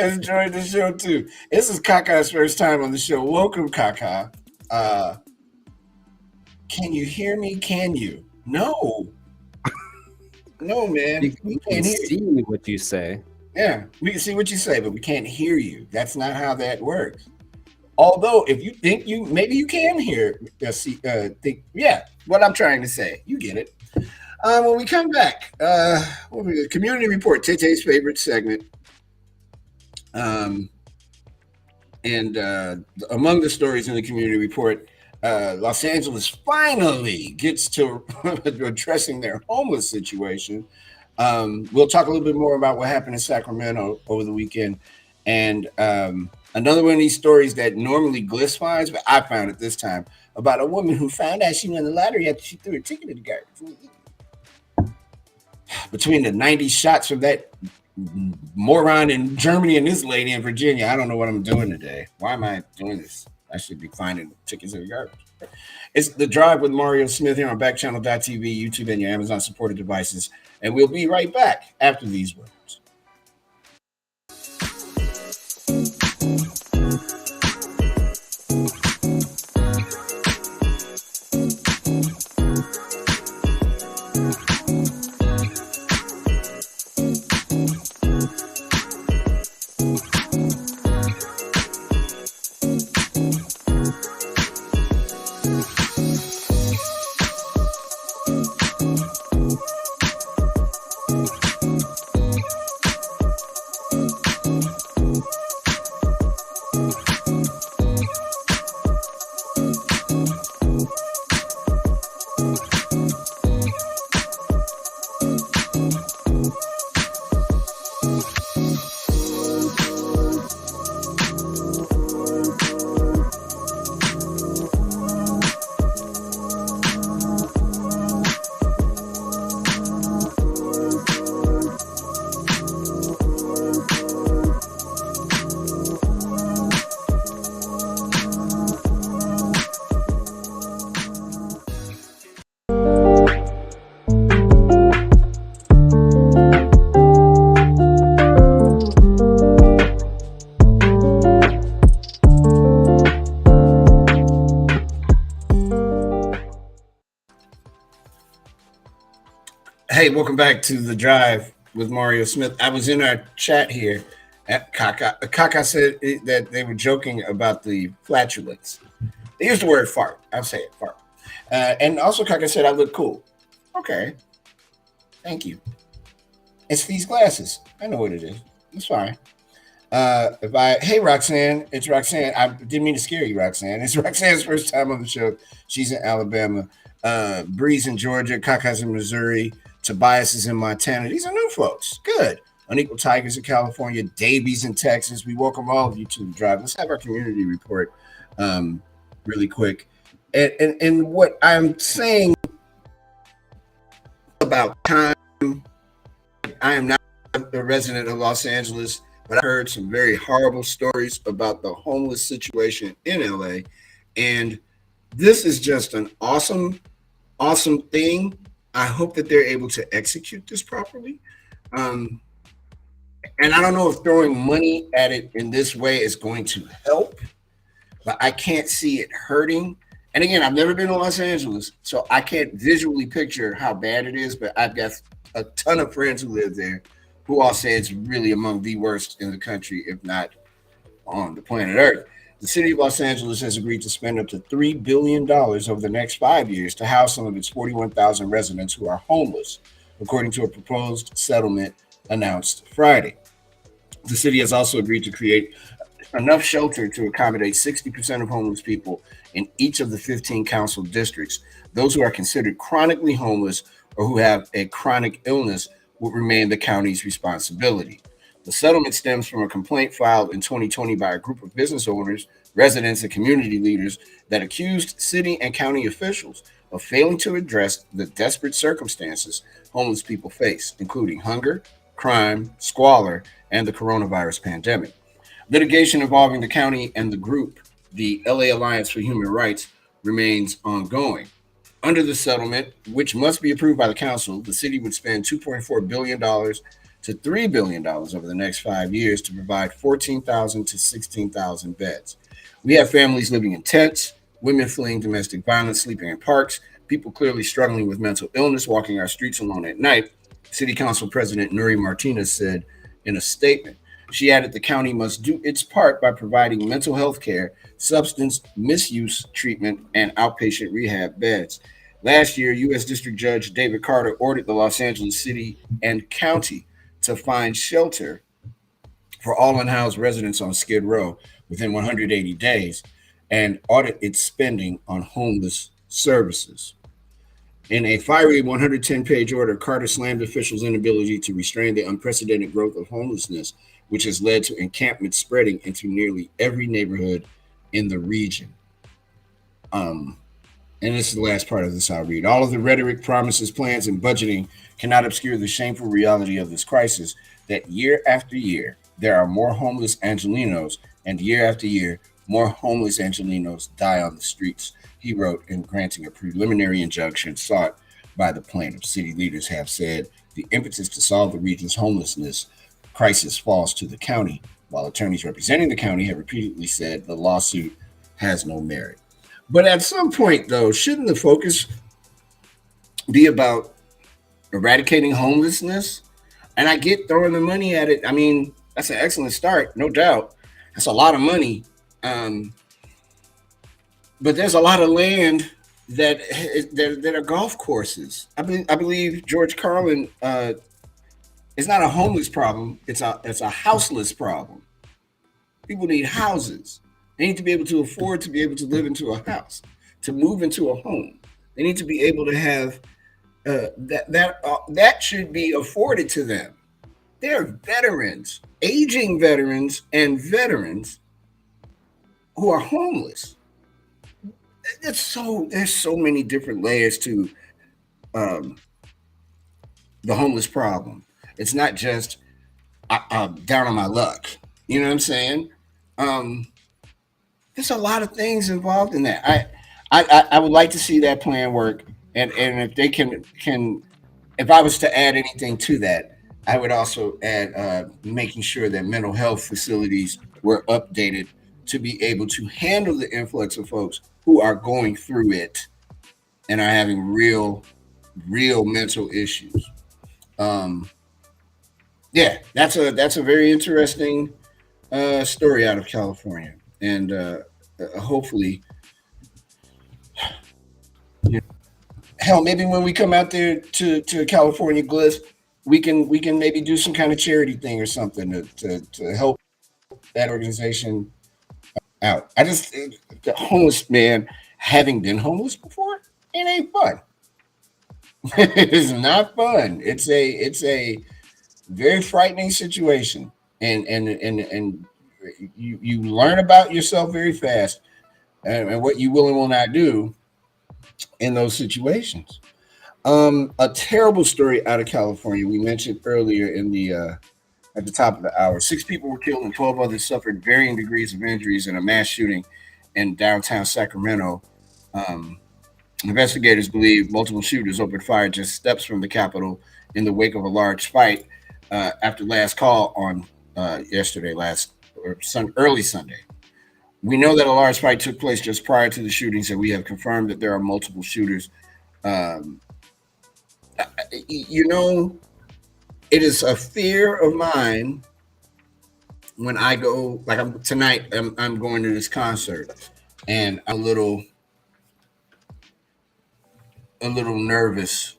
enjoyed the show too. This is Kaka's first time on the show. Welcome, Kaka. Can you hear me? Can you? No, no, man. We We can can't hear see you. what you say. Yeah, we can see what you say, but we can't hear you. That's not how that works. Although, if you think you maybe you can hear, think, yeah, what I'm trying to say, you get it. When we come back, community report, Tete's favorite segment, um, and among the stories in the community report, Los Angeles finally gets to addressing their homeless situation. We'll talk a little bit more about what happened in Sacramento over the weekend, and another one of these stories that normally Gliss finds, but I found it this time about a woman who found out she won the lottery after she threw her ticket in the garbage. Between the 90 shots from that moron in Germany and this lady in Virginia, I don't know what I'm doing today. Why am I doing this? I should be finding tickets in the garbage. It's The Drive with Mario Smith here on Backchannel.tv, YouTube, and your Amazon supported devices. And we'll be right back after these words. Hey, welcome back to The Drive with Mario Smith. I was in our chat here at Kaka. Kaka said that they were joking about the flatulence. They used the word fart. I'll say it, fart. And also, Kaka said I look cool. Okay, thank you. It's these glasses. I know what it is. It's fine. Hey Roxanne, it's Roxanne. I didn't mean to scare you, Roxanne. It's Roxanne's first time on the show. She's in Alabama. Bree's in Georgia. Kaka's in Missouri. Tobias is in Montana. These are new folks. Good. Unequal Tigers in California. Davies in Texas. We welcome all of you to The Drive. Let's have our community report really quick. And what I'm saying about time, I am not a resident of Los Angeles, but I heard some very horrible stories about the homeless situation in LA. And this is just an awesome thing. I hope that they're able to execute this properly. And I don't know if throwing money at it in this way is going to help, but I can't see it hurting. And again, I've never been to Los Angeles, so I can't visually picture how bad it is, but I've got a ton of friends who live there who all say it's really among the worst in the country, if not on the planet Earth. The city of Los Angeles has agreed to spend up to $3 billion over the next 5 years to house some of its 41,000 residents who are homeless, according to a proposed settlement announced Friday. The city has also agreed to create enough shelter to accommodate 60% of homeless people in each of the 15 council districts. Those who are considered chronically homeless or who have a chronic illness will remain the county's responsibility. The settlement stems from a complaint filed in 2020 by a group of business owners, residents, and community leaders that accused city and county officials of failing to address the desperate circumstances homeless people face, including hunger, crime, squalor, and the coronavirus pandemic. Litigation involving the county and the group, the LA Alliance for Human Rights, remains ongoing. Under the settlement, which must be approved by the council, the city would spend $2.4 billion to $3 billion over the next 5 years to provide 14,000 to 16,000 beds. We have families living in tents, women fleeing domestic violence, sleeping in parks, people clearly struggling with mental illness walking our streets alone at night, City Council President Nuri Martinez said in a statement. She added the county must do its part by providing mental health care, substance misuse treatment, and outpatient rehab beds. Last year, U.S. District Judge David Carter ordered the Los Angeles City and County to find shelter for all unhoused residents on Skid Row within 180 days and audit its spending on homeless services. In a fiery 110-page order, Carter slammed officials' inability to restrain the unprecedented growth of homelessness, which has led to encampments spreading into nearly every neighborhood in the region. Um, and this is the last part of this I'll read. All of the rhetoric, promises, plans, and budgeting cannot obscure the shameful reality of this crisis that year after year, there are more homeless Angelenos, and year after year, more homeless Angelenos die on the streets, he wrote in granting a preliminary injunction sought by the plaintiff. City leaders have said the impetus to solve the region's homelessness crisis falls to the county, while attorneys representing the county have repeatedly said the lawsuit has no merit. But at some point, though, shouldn't the focus be about eradicating homelessness? And I get throwing the money at it. I mean, that's an excellent start, no doubt. That's a lot of money. Um, but there's a lot of land that are golf courses. I believe George Carlin is not a homeless problem. It's a houseless problem. People need houses. They need to be able to afford to be able to live into a house, to move into a home. They need to be able to have that should be afforded to them. They're veterans, aging veterans, and veterans who are homeless. There's so many different layers to um, the homeless problem. It's not just I'm down on my luck. You know what I'm saying? Um, there's a lot of things involved in that. I would like to see that plan work, and if they can if I was to add anything to that, I would also add making sure that mental health facilities were updated to be able to handle the influx of folks who are going through it and are having real mental issues. Um, yeah, that's a very interesting story out of California, and hopefully, you know, hell, maybe when we come out there to California, Glyph, we can maybe do some kind of charity thing or something to help that organization out. The homeless man, having been homeless before, it ain't fun. It is not fun. It's a very frightening situation, and you learn about yourself very fast, and what you will and will not do in those situations. A terrible story out of California. We mentioned earlier in the at the top of the hour. 6 people were killed and 12 others suffered varying degrees of injuries in a mass shooting in downtown Sacramento. Um, Investigators believe multiple shooters opened fire just steps from the Capitol in the wake of a large fight after last call on yesterday, early Sunday. We know that a large fight took place just prior to the shootings, and we have confirmed that there are multiple shooters. Um, you know, it is a fear of mine when I go, like tonight. I'm going to this concert, and I'm a little nervous.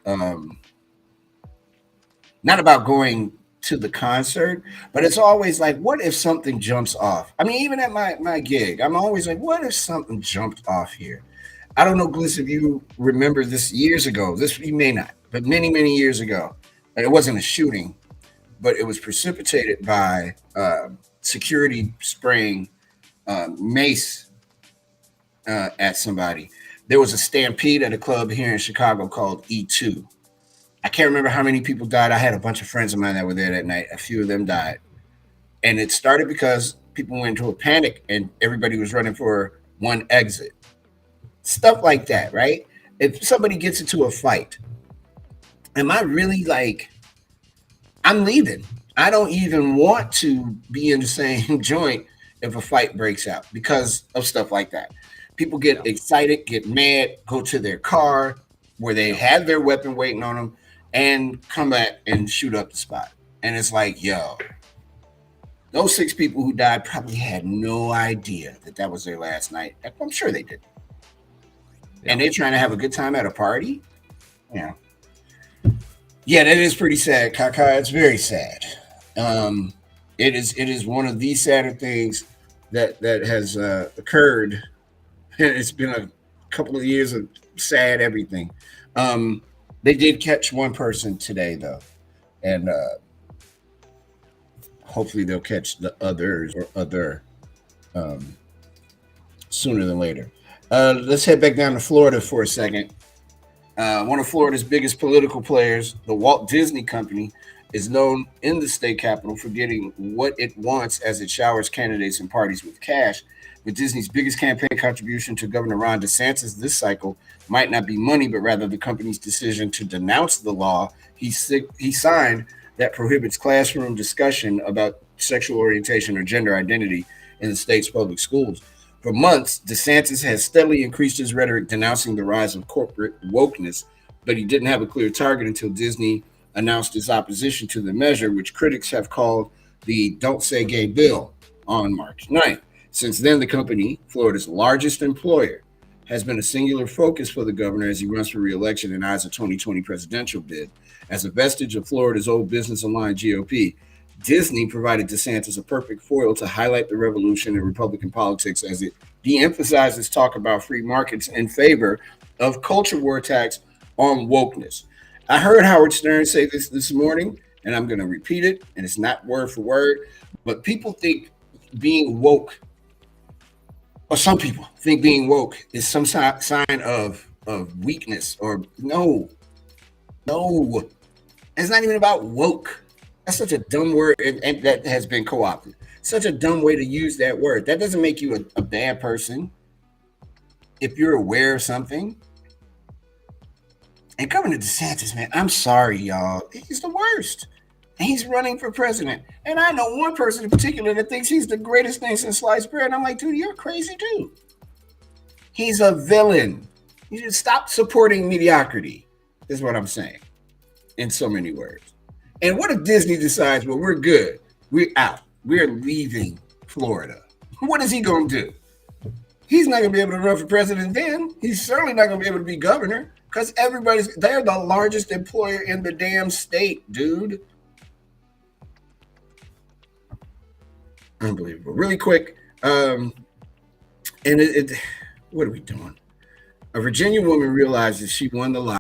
Not about going to the concert, but it's always like, what if something jumps off? I mean, even at my gig, I'm always like, what if something jumped off here? I don't know, Gliss, if you remember this years ago. This you may not, but many years ago, and it wasn't a shooting, but it was precipitated by security spraying mace at somebody. There was a stampede at a club here in Chicago called E2. I can't remember how many people died. I had a bunch of friends of mine that were there that night. A few of them died. And it started because people went into a panic and everybody was running for one exit. Stuff like that, right? If somebody gets into a fight, am I really like, I'm leaving? I don't even want to be in the same joint if a fight breaks out because of stuff like that. People get Yeah. excited, get mad, go to their car. where they have their weapon waiting on them and come back and shoot up the spot. And it's like, yo, those 6 people who died probably had no idea that that was their last night. I'm sure they did. Yeah. And they're trying to have a good time at a party. Yeah. Yeah, that is pretty sad, Kaka. It's very sad. It is one of the sadder things that has occurred. It's been a couple of years of sad everything. They did catch one person today, though, and hopefully they'll catch the others or other sooner than later. Let's head back down to Florida for a second. One of Florida's biggest political players, the Walt Disney Company, is known in the state capital for getting what it wants as it showers candidates and parties with cash. But Disney's biggest campaign contribution to Governor Ron DeSantis this cycle might not be money, but rather the company's decision to denounce the law he signed that prohibits classroom discussion about sexual orientation or gender identity in the state's public schools. For months, DeSantis has steadily increased his rhetoric denouncing the rise of corporate wokeness, but he didn't have a clear target until Disney announced his opposition to the measure, which critics have called the Don't Say Gay bill, on March 9th. Since then, the company, Florida's largest employer, has been a singular focus for the governor as he runs for re-election and eyes a 2020 presidential bid. As a vestige of Florida's old business-aligned GOP, Disney provided DeSantis a perfect foil to highlight the revolution in Republican politics as it de-emphasizes talk about free markets in favor of culture war attacks on wokeness. I heard Howard Stern say this morning, and I'm going to repeat it, and it's not word for word, but people think being woke, or some people think being woke is some sign of weakness, or no, it's not even about woke. That's such a dumb word, and that has been co-opted. Such a dumb way to use that word. That doesn't make you a bad person if you're aware of something. And Governor DeSantis, man, I'm sorry, y'all. He's the worst. And he's running for president. And I know one person in particular that thinks he's the greatest thing since sliced bread. I'm like, dude, you're crazy, too. He's a villain. You should stop supporting mediocrity, is what I'm saying, in so many words. And what if Disney decides, well, we're good. We're out. We're leaving Florida. What is he going to do? He's not going to be able to run for president then. He's certainly not going to be able to be governor because they're the largest employer in the damn state, dude. Unbelievable. Really quick. What are we doing? A Virginia woman realizes she won the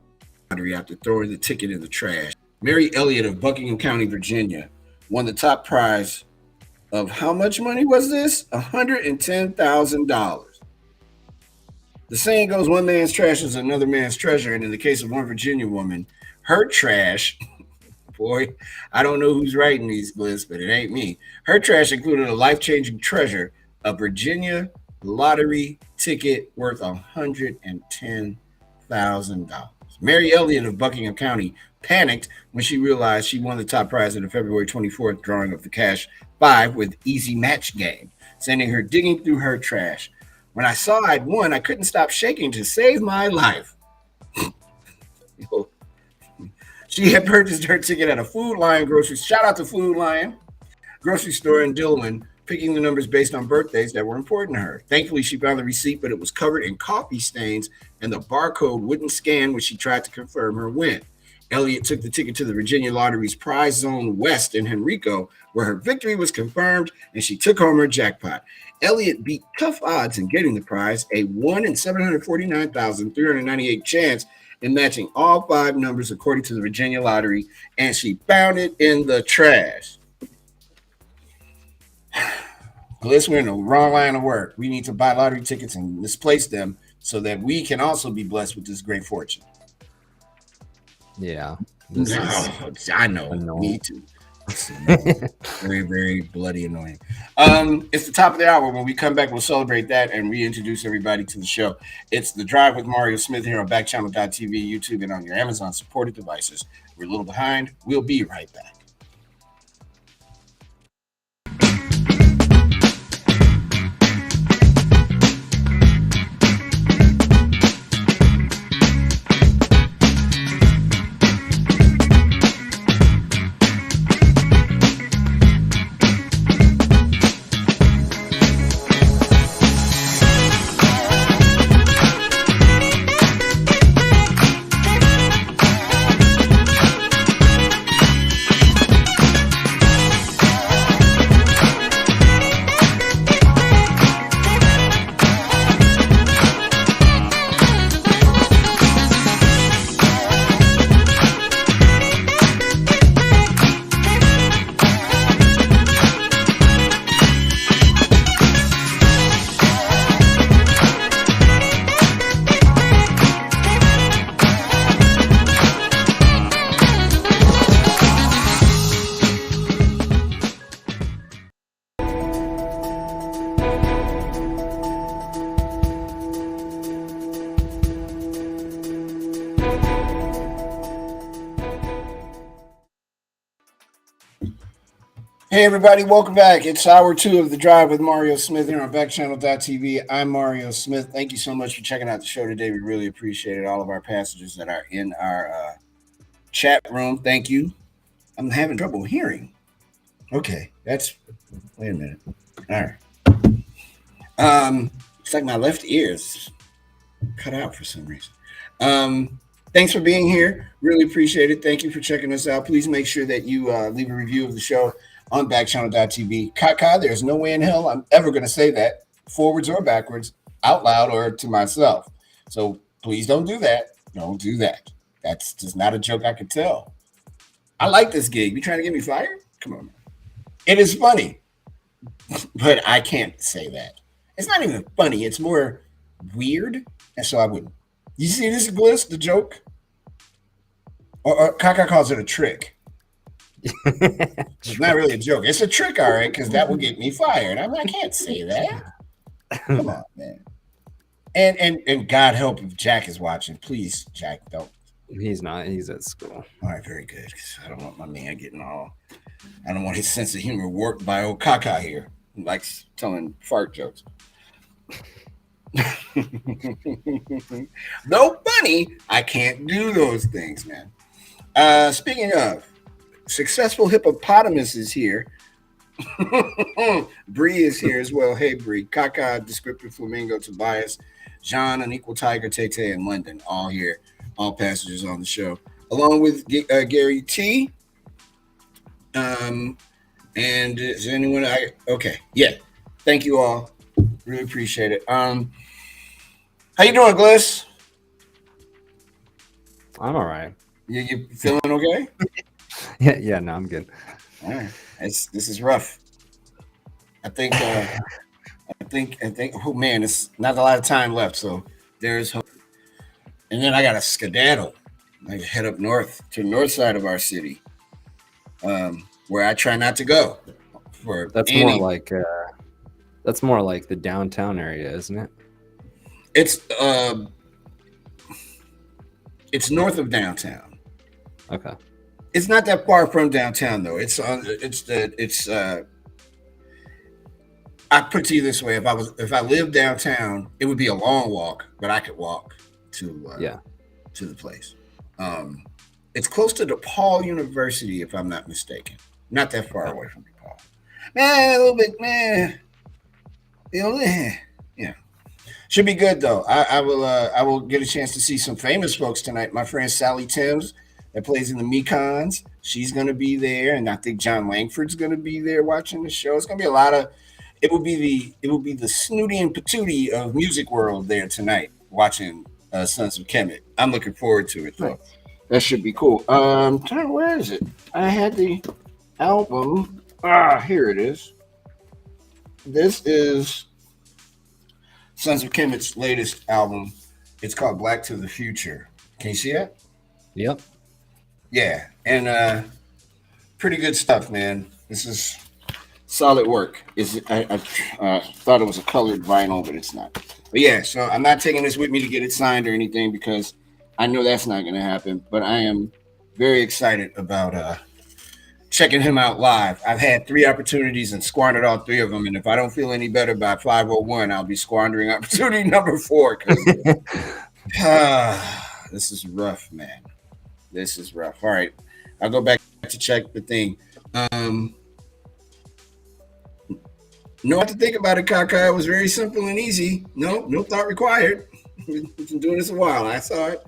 lottery after throwing the ticket in the trash. Mary Elliott of Buckingham County, Virginia, won the top prize of how much money was this? $110,000. The saying goes, one man's trash is another man's treasure. And in the case of one Virginia woman, her trash, boy, I don't know who's writing these lists, but it ain't me. Her trash included a life-changing treasure, a Virginia lottery ticket worth $110,000. Mary Elliott of Buckingham County panicked when she realized she won the top prize in the February 24th drawing of the Cash 5 with Easy Match game, sending her digging through her trash. When I saw I'd won, I couldn't stop shaking to save my life. She had purchased her ticket at a Food Lion grocery. Shout out to Food Lion grocery store in Dillman, picking the numbers based on birthdays that were important to her. Thankfully, she found the receipt, but it was covered in coffee stains, and the barcode wouldn't scan when she tried to confirm her win. Elliott took the ticket to the Virginia Lottery's Prize Zone West in Henrico, where her victory was confirmed, and she took home her jackpot. Elliott beat tough odds in getting the prize, a 1 in 749,398 chance in matching all 5 numbers according to the Virginia Lottery, and she found it in the trash. Bliss, we're in the wrong line of work. We need to buy lottery tickets and misplace them so that we can also be blessed with this great fortune. Yeah. I know. Annoying. Me too. Very, very bloody annoying. It's the top of the hour. When we come back, we'll celebrate that and reintroduce everybody to the show. It's The Drive with Mario Smith here on Backchannel.tv, YouTube, and on your Amazon supported devices. We're a little behind. We'll be right back. Hey everybody, welcome back. It's hour 2 of The Drive with Mario Smith here on Backchannel.tv. I'm Mario Smith. Thank you so much for checking out the show today. We really appreciate it. All of our passengers that are in our chat room, thank you. I'm having trouble hearing. Okay, wait a minute. All right. It's like my left ear is cut out for some reason. Thanks for being here. Really appreciate it. Thank you for checking us out. Please make sure that you leave a review of the show on backchannel.tv. Kaka, there's no way in hell I'm ever going to say that, forwards or backwards, out loud or to myself. So please don't do that. Don't do that. That's just not a joke I could tell. I like this gig. You trying to get me fired? Come on, man. It is funny, but I can't say that. It's not even funny. It's more weird, and so I wouldn't. You see this glitch, the joke? Or Kaka calls it a trick. It's not really a joke. It's a trick, all right, because that will get me fired. I can't say that. Come on, man. And God help if Jack is watching. Please, Jack, don't. He's not. He's at school. All right, very good. I don't want my man getting all. I don't want his sense of humor warped by old Kaka here, who likes telling fart jokes. Though funny, I can't do those things, man. Speaking of, successful hippopotamus is here. Bree is here as well. Hey, Bree. Kaka, Descriptive Flamingo, Tobias, Jean, Unequal Tiger, Tay, and London, all here. All passengers on the show. Along with Gary T. And is anyone? Okay. Yeah. Thank you all. Really appreciate it. How you doing, Gliss? I'm all right. You feeling okay? Yeah. No, I'm good. All right. This is rough. I think. Oh man, it's not a lot of time left, so there's hope. And then I got a skedaddle. I head up north to the north side of our city, where I try not to go. That's more like the downtown area, isn't it? It's north of downtown. Okay. It's not that far from downtown though. I put it to you this way: if I lived downtown, it would be a long walk, but I could walk to the place. It's close to DePaul University, if I'm not mistaken. Not that far away from DePaul. Man, a little bit, man. Yeah. Should be good though. I will get a chance to see some famous folks tonight. My friend Sally Timms, that plays in the Mekons, she's gonna be there, and I think John Langford's gonna be there watching the show. It's gonna be a lot of. It will be the snooty and patootie of music world there tonight, watching Sons of Kemet. I'm looking forward to it though. That should be cool. Where is it? I had the album. Here it is. This is Sons of Kemet's latest album. It's called Black to the Future. Can you see that? Yep. Yeah, and pretty good stuff, man. This is solid work. I thought it was a colored vinyl, but it's not. But yeah, so I'm not taking this with me to get it signed or anything because I know that's not going to happen. But I am very excited about checking him out live. I've had 3 opportunities and squandered all 3 of them. And if I don't feel any better by 5:01, I'll be squandering opportunity number 4. This is rough, man. This is rough. All right, I'll go back to check the thing. Know what to think about it, Kaka. It was very simple and easy. No thought required. We've been doing this a while. I saw it.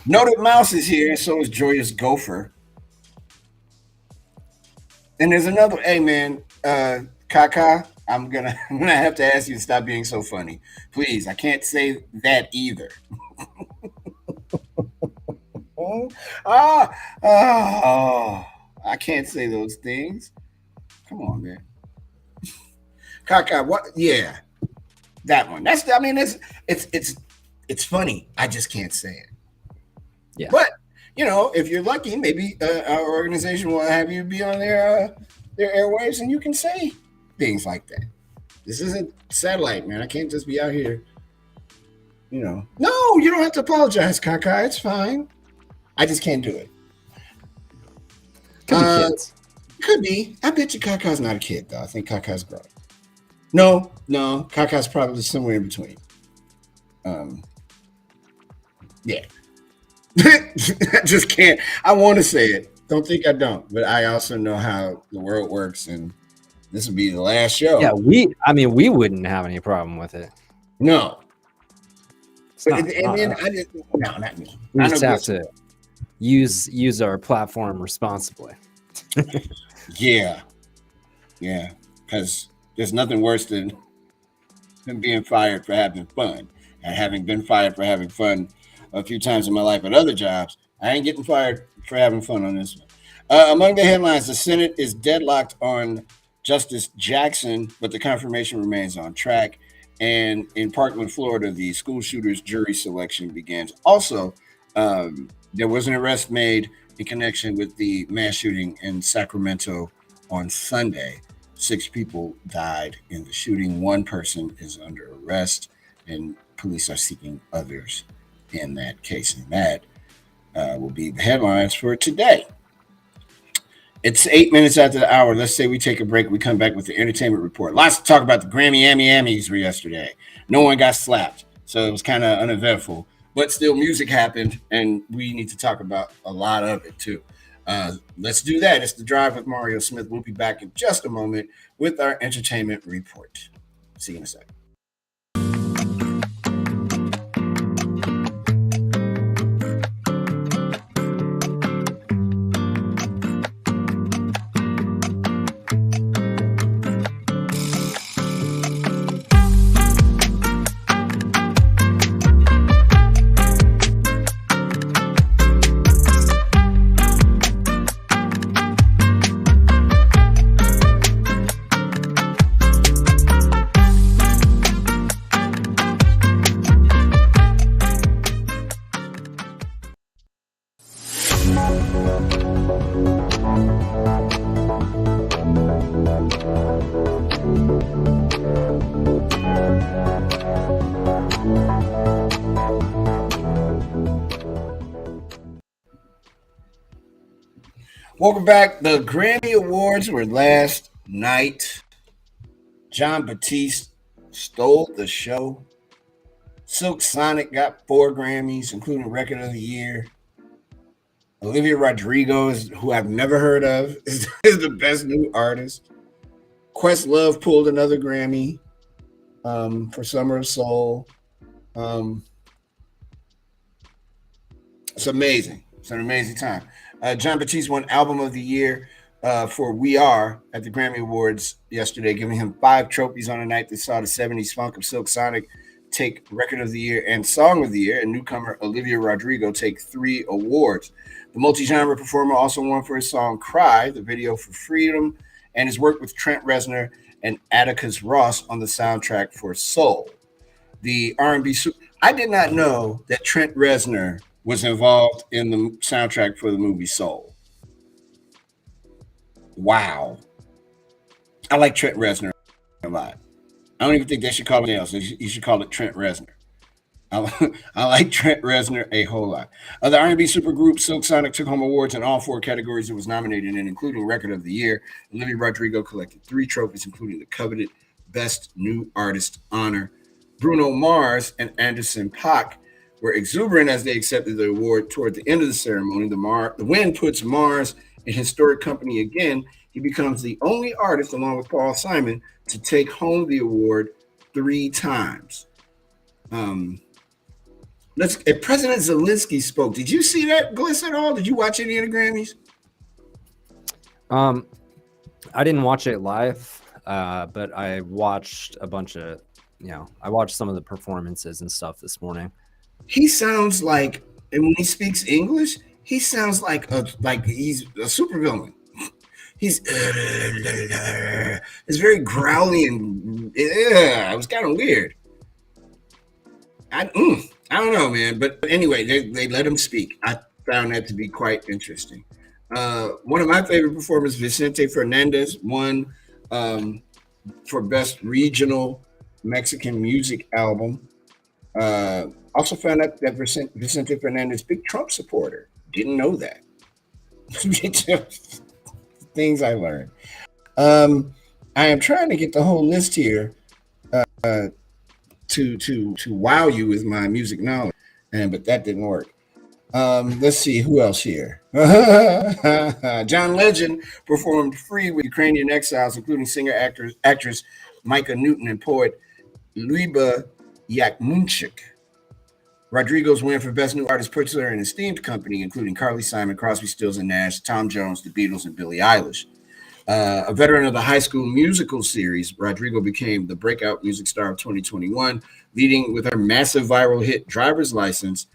Noted Mouse is here, and so is Joyous Gopher. And there's another. Hey, man, Kaka. I'm gonna have to ask you to stop being so funny, please. I can't say that either. I can't say those things. Come on, man. Kaka, what? Yeah, that one. It's funny. I just can't say it. Yeah. But if you're lucky, maybe our organization will have you be on their airwaves, and you can say things like that. This isn't satellite, man. I can't just be out here. No, you don't have to apologize, Kaka. It's fine. I just can't do it. Could be kids. Could be. I bet you Kaka's not a kid though. I think Kaka's grown. No, Kaka's probably somewhere in between. Yeah. I just can't. I want to say it. Don't think I don't, but I also know how the world works, and this will be the last show. Yeah, we wouldn't have any problem with it. No. Not me. We just have to use our platform responsibly. Yeah, because there's nothing worse than being fired for having fun, and having been fired for having fun a few times in my life at other jobs. I ain't getting fired for having fun on this one. Among the headlines, the Senate is deadlocked on Justice Jackson, but the confirmation remains on track. And in Parkland, Florida, the school shooter's jury selection begins. Also, there was an arrest made in connection with the mass shooting in Sacramento on Sunday. 6 people died in the shooting. 1 person is under arrest, and police are seeking others in that case. And that will be the headlines for today. It's 8 minutes after the hour. Let's say we take a break. We come back with the entertainment report. Lots to talk about. The Grammys were yesterday. No one got slapped, so it was kind of uneventful. But still, music happened, and we need to talk about a lot of it, too. Let's do that. It's The Drive with Mario Smith. We'll be back in just a moment with our entertainment report. See you in a second. Welcome back. The Grammy Awards were last night. John Batiste stole the show. Silk Sonic got 4 Grammys, including Record of the Year. Olivia Rodrigo, who I've never heard of, is the best new artist. Questlove pulled another Grammy for Summer of Soul. It's amazing. It's an amazing time. John Batiste won Album of the Year for We Are at the Grammy Awards yesterday, giving him 5 trophies on a night that saw the 70s funk of Silk Sonic take Record of the Year and Song of the Year, and newcomer Olivia Rodrigo take 3 awards. The multi-genre performer also won for his song Cry, the video for Freedom, and his work with Trent Reznor and Atticus Ross on the soundtrack for Soul. The R&B I did not know that Trent Reznor was involved in the soundtrack for the movie Soul. Wow. I like Trent Reznor a lot. I don't even think they should call it else. You should call it Trent Reznor. I like Trent Reznor a whole lot. The R&B supergroup Silk Sonic took home awards in all 4 categories it was nominated in, including Record of the Year. Olivia Rodrigo collected 3 trophies, including the coveted Best New Artist honor. Bruno Mars and Anderson .Paak were exuberant as they accepted the award toward the end of the ceremony. The win puts Mars in historic company again. He becomes the only artist, along with Paul Simon, to take home the award 3 times. President Zelensky spoke. Did you see that, Bliss, at all? Did you watch any of the Grammys? I didn't watch it live, but I watched a bunch of, I watched some of the performances and stuff this morning. He sounds like, and when he speaks English, he sounds like he's a supervillain. He's it's very growly and it was kind of weird. I don't know, man. But anyway, they let him speak. I found that to be quite interesting. One of my favorite performers, Vicente Fernandez, won for Best Regional Mexican Music Album. Also found out that Vicente Fernandez, big Trump supporter. Didn't know that. things I learned. Um, I am trying to get the whole list here to wow you with my music knowledge, and but that didn't work. Let's see who else here. John Legend performed free with Ukrainian exiles, including singer actress Micah Newton and poet Lyuba Yakmunchik. Rodrigo's win for Best New Artist puts her in an esteemed company, including Carly Simon, Crosby, Stills and Nash, Tom Jones, The Beatles, and Billie Eilish. A veteran of the High School Musical series, Rodrigo became the breakout music star of 2021, leading with her massive viral hit "Driver's License,"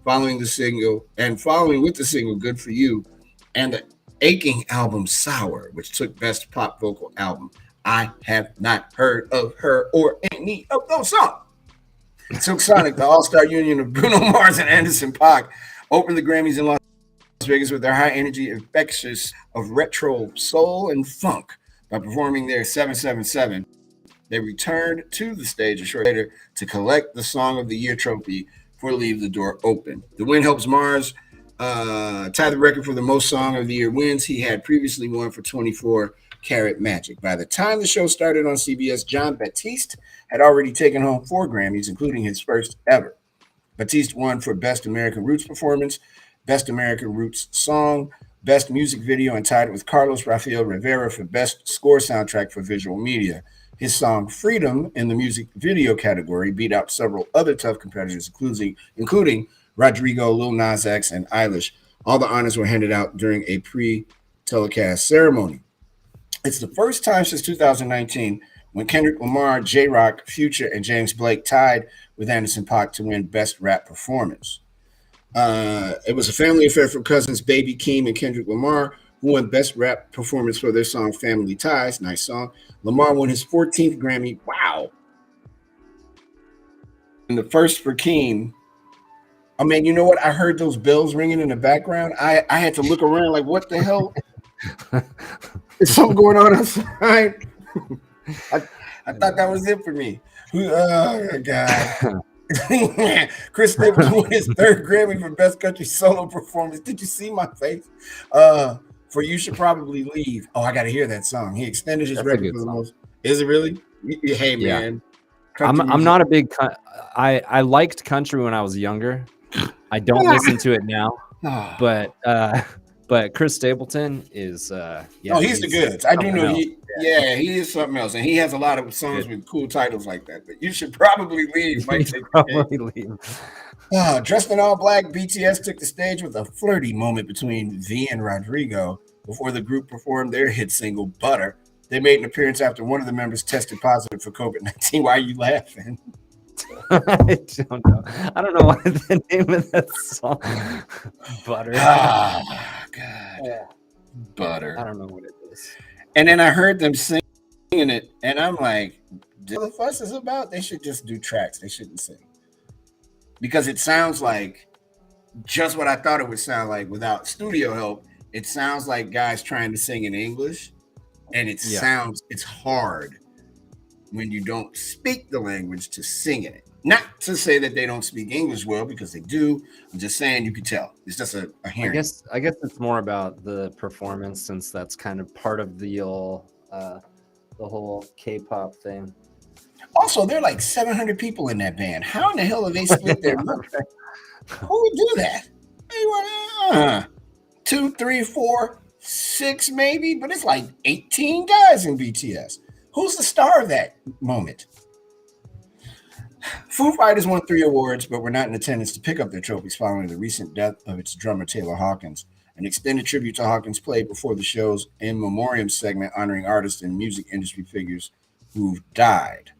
following with the single "Good for You," and the aching album "Sour," which took Best Pop Vocal Album. I have not heard of her or any of those songs. Silk Sonic, the all-star union of Bruno Mars and Anderson .Paak, opened the Grammys in Las Vegas with their high energy infectious of retro soul and funk by performing their 777. They returned to the stage a short later to collect the Song of the Year trophy for Leave the Door Open. The win helps Mars tie the record for the most Song of the Year wins. He had previously won for 24 Karat Magic. By the time the show started on CBS, John Batiste had already taken home 4 Grammys, including his first ever. Batiste won for Best American Roots Performance, Best American Roots Song, Best Music Video, and tied it with Carlos Rafael Rivera for Best Score Soundtrack for Visual Media. His song Freedom in the music video category beat out several other tough competitors, including Rodrigo, Lil Nas X, and Eilish. All the honors were handed out during a pre-telecast ceremony. It's the first time since 2019 when Kendrick Lamar, J-Rock, Future, and James Blake tied with Anderson .Paak to win Best Rap Performance. It was a family affair for cousins Baby Keem and Kendrick Lamar, who won Best Rap Performance for their song Family Ties. Nice song. Lamar won his 14th Grammy. Wow. And the first for Keem. Oh, man, you know what? I heard those bells ringing in the background. I had to look around like, what the hell? Is something going on outside? I thought that was it for me. Oh, God. Chris Stapleton won his 3rd Grammy for Best Country Solo Performance. Did you see my face? For You Should Probably Leave. Oh, I got to hear that song. He extended his record for the most. Is it really? Hey, man. I'm not a big. I liked country when I was younger. I don't listen to it now, but Chris Stapleton is. He's the goods. I do know he. Yeah, he is something else, and he has a lot of songs with cool titles like that. But You Should Probably Leave. Might take probably leave. Dressed in all black, BTS took the stage with a flirty moment between V and Rodrigo before the group performed their hit single "Butter." They made an appearance after one of the members tested positive for COVID-19. Why are you laughing? I don't know. I don't know what the name of that song. Butter. Oh, God. Yeah. Butter. I don't know what it is. And then I heard them singing it, and I'm like, what the fuss is about? They should just do tracks. They shouldn't sing. Because it sounds like just what I thought it would sound like without studio help. It sounds like guys trying to sing in English, and it's hard when you don't speak the language to sing in it. Not to say that they don't speak English well, because they do. I'm just saying you can tell. It's just a hearing. I guess it's more about the performance, since that's kind of part of the whole K-pop thing. Also, there are like 700 people in that band. How in the hell are they split their money? Who would do that? 2, 3, 4, 6 maybe, but it's like 18 guys in BTS. Who's the star of that moment? Foo Fighters won 3 awards, but were not in attendance to pick up their trophies following the recent death of its drummer Taylor Hawkins. An extended tribute to Hawkins played before the show's In Memoriam segment, honoring artists and music industry figures who've died.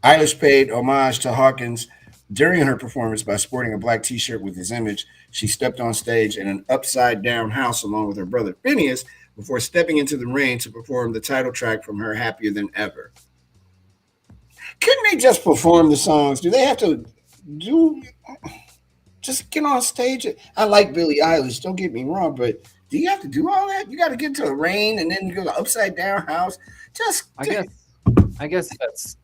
Eilish paid homage to Hawkins during her performance by sporting a black t-shirt with his image. She stepped on stage in an upside-down house along with her brother Phineas before stepping into the rain to perform the title track from her Happier Than Ever. Couldn't they just perform the songs? Do they have to just get on stage? I like Billie Eilish, don't get me wrong, but do you have to do all that? You got to get to the rain and then go to upside down house. I guess that's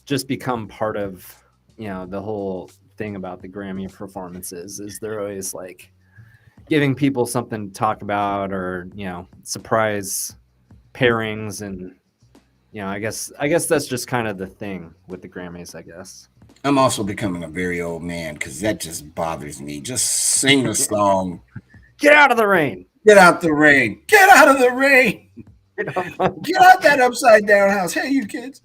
just become part of, the whole thing about the Grammy performances. Is they're always like, giving people something to talk about, or surprise pairings, and I guess that's just kind of the thing with the Grammys, I guess. I'm also becoming a very old man because that just bothers me. Just sing the song. Get out of the rain. Get out the rain. Get out of the rain. Get out that upside down house. Hey, you kids.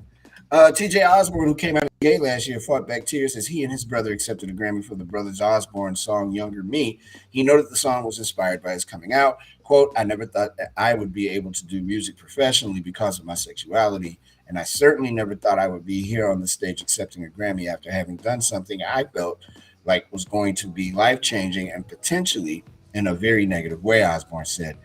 TJ Osborne, who came out of gay last year, fought back tears as he and his brother accepted a Grammy for the Brothers Osborne song Younger Me. He noted the song was inspired by his coming out. Quote, I never thought that I would be able to do music professionally because of my sexuality, and I certainly never thought I would be here on the stage accepting a Grammy after having done something I felt like was going to be life-changing and potentially in a very negative way, Osborne said.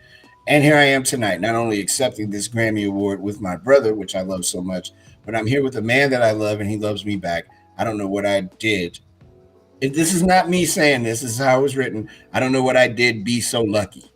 And here I am tonight, not only accepting this Grammy Award with my brother, which I love so much, but I'm here with a man that I love and he loves me back. I don't know what I did. This is not me saying this. This is how it was written. I don't know what I did. Be so lucky.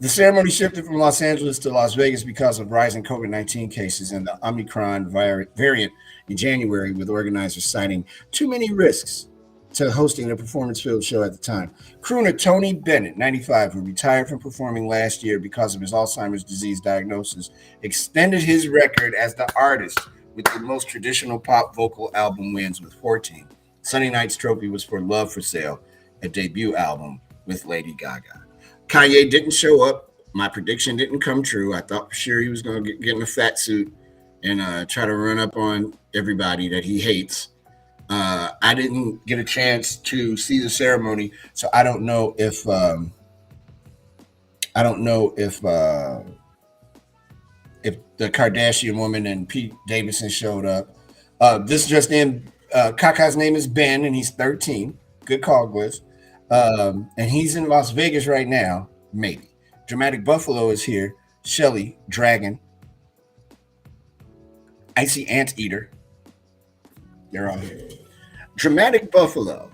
The ceremony shifted from Los Angeles to Las Vegas because of rising COVID-19 cases and the Omicron variant in January, with organizers citing too many risks to hosting a performance-filled show at the time. Crooner Tony Bennett, 95, who retired from performing last year because of his Alzheimer's disease diagnosis, extended his record as the artist with the most traditional pop vocal album wins with 14. Sunday Night's trophy was for Love for Sale, a debut album with Lady Gaga. Kanye didn't show up. My prediction didn't come true. I thought for sure he was going to get in a fat suit and try to run up on everybody that he hates. I didn't get a chance to see the ceremony, so I don't know if the Kardashian woman and Pete Davidson showed up. This just in, Kaka's name is Ben, and he's 13. Good call, Gliss. And he's in Las Vegas right now, maybe. Dramatic Buffalo is here. Shelly, Dragon, Icy Anteater. They're all here. Dramatic Buffalo.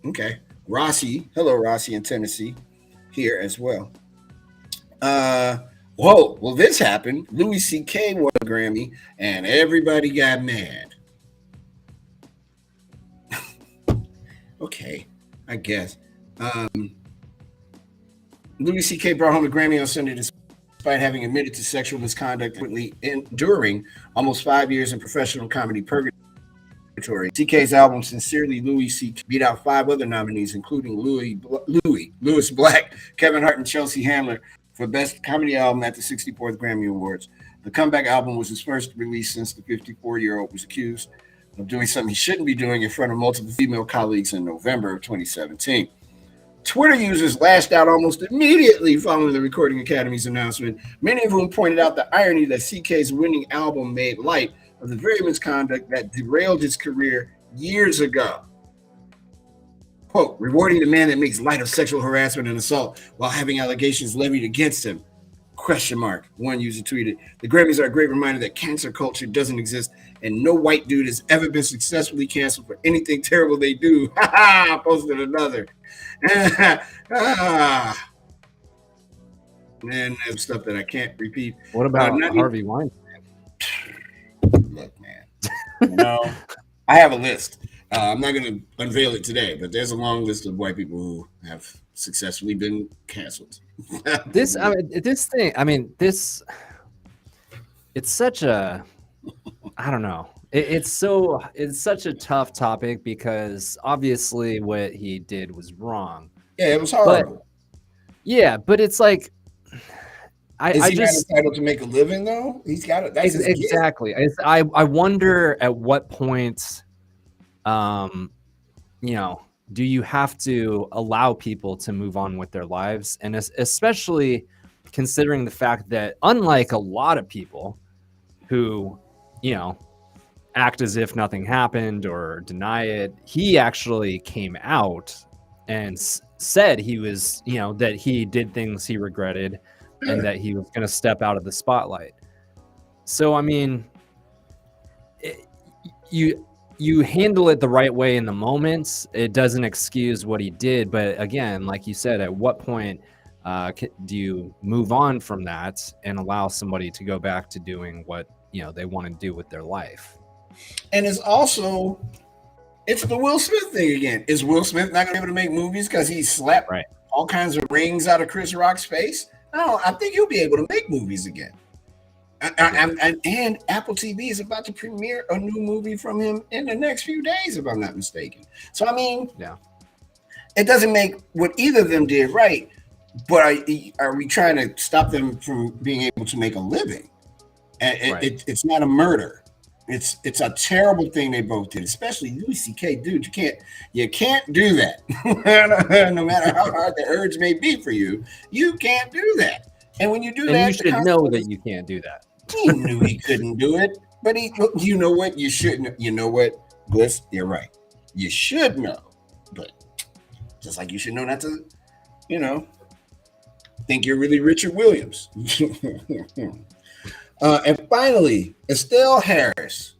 Okay. Rossi. Hello, Rossi in Tennessee. Here as well. Whoa. Well, this happened. Louis C.K. won a Grammy, and everybody got mad. Okay. I guess. Louis C.K. brought home a Grammy on Sunday despite having admitted to sexual misconduct, enduring almost 5 years in professional comedy purgatory. CK's album Sincerely Louis C.K. beat out 5 other nominees, including Louis Black, Kevin Hart, and Chelsea Handler for Best Comedy Album at the 64th Grammy Awards. The comeback album was his first release since the 54-year-old was accused of doing something he shouldn't be doing in front of multiple female colleagues in November of 2017. Twitter users lashed out almost immediately following the Recording Academy's announcement, many of whom pointed out the irony that CK's winning album made light of the very misconduct that derailed his career years ago. Quote, rewarding the man that makes light of sexual harassment and assault while having allegations levied against him. Question mark. One user tweeted, the Grammys are a great reminder that cancer culture doesn't exist and no white dude has ever been successfully canceled for anything terrible they do. Ha ha! Posted another. And there's stuff that I can't repeat. What about Harvey Weinstein? Look, man. I have a list. I'm not going to unveil it today, but there's a long list of white people who have successfully been canceled. It's such a, I don't know. It's such a tough topic because obviously what he did was wrong. Yeah, it was horrible. But it's like, Is he not entitled to make a living though? He's got it. That's exactly. I wonder at what point, do you have to allow people to move on with their lives, and especially considering the fact that unlike a lot of people who, act as if nothing happened or deny it, he actually came out and said he was, that he did things he regretted and that he was going to step out of the spotlight. So, I mean, you handle it the right way in the moment. It doesn't excuse what he did. But again, like you said, at what point do you move on from that and allow somebody to go back to doing what, they want to do with their life? And it's also It's the Will Smith thing again. Is Will Smith not going to be able to make movies because he slapped Right. all kinds of rings out of Chris Rock's face? No, I think he'll be able to make movies again. And Apple TV is about to premiere a new movie from him in the next few days, if I'm not mistaken. So, I mean, Yeah. it doesn't make what either of them did right, but are we trying to stop them from being able to make a living? And Right. it's not a murder. It's a terrible thing they both did, especially Louis C.K. Dude, you can't do that. No matter how hard the urge may be for you, you can't do that. And when you do And that, you should know that you can't do that. he knew he couldn't do it, but you know what? You shouldn't. You know what, Bliss? You're right. You should know, but just like you should know not to, you know, think you're really Richard Williams. And finally, Estelle Harris.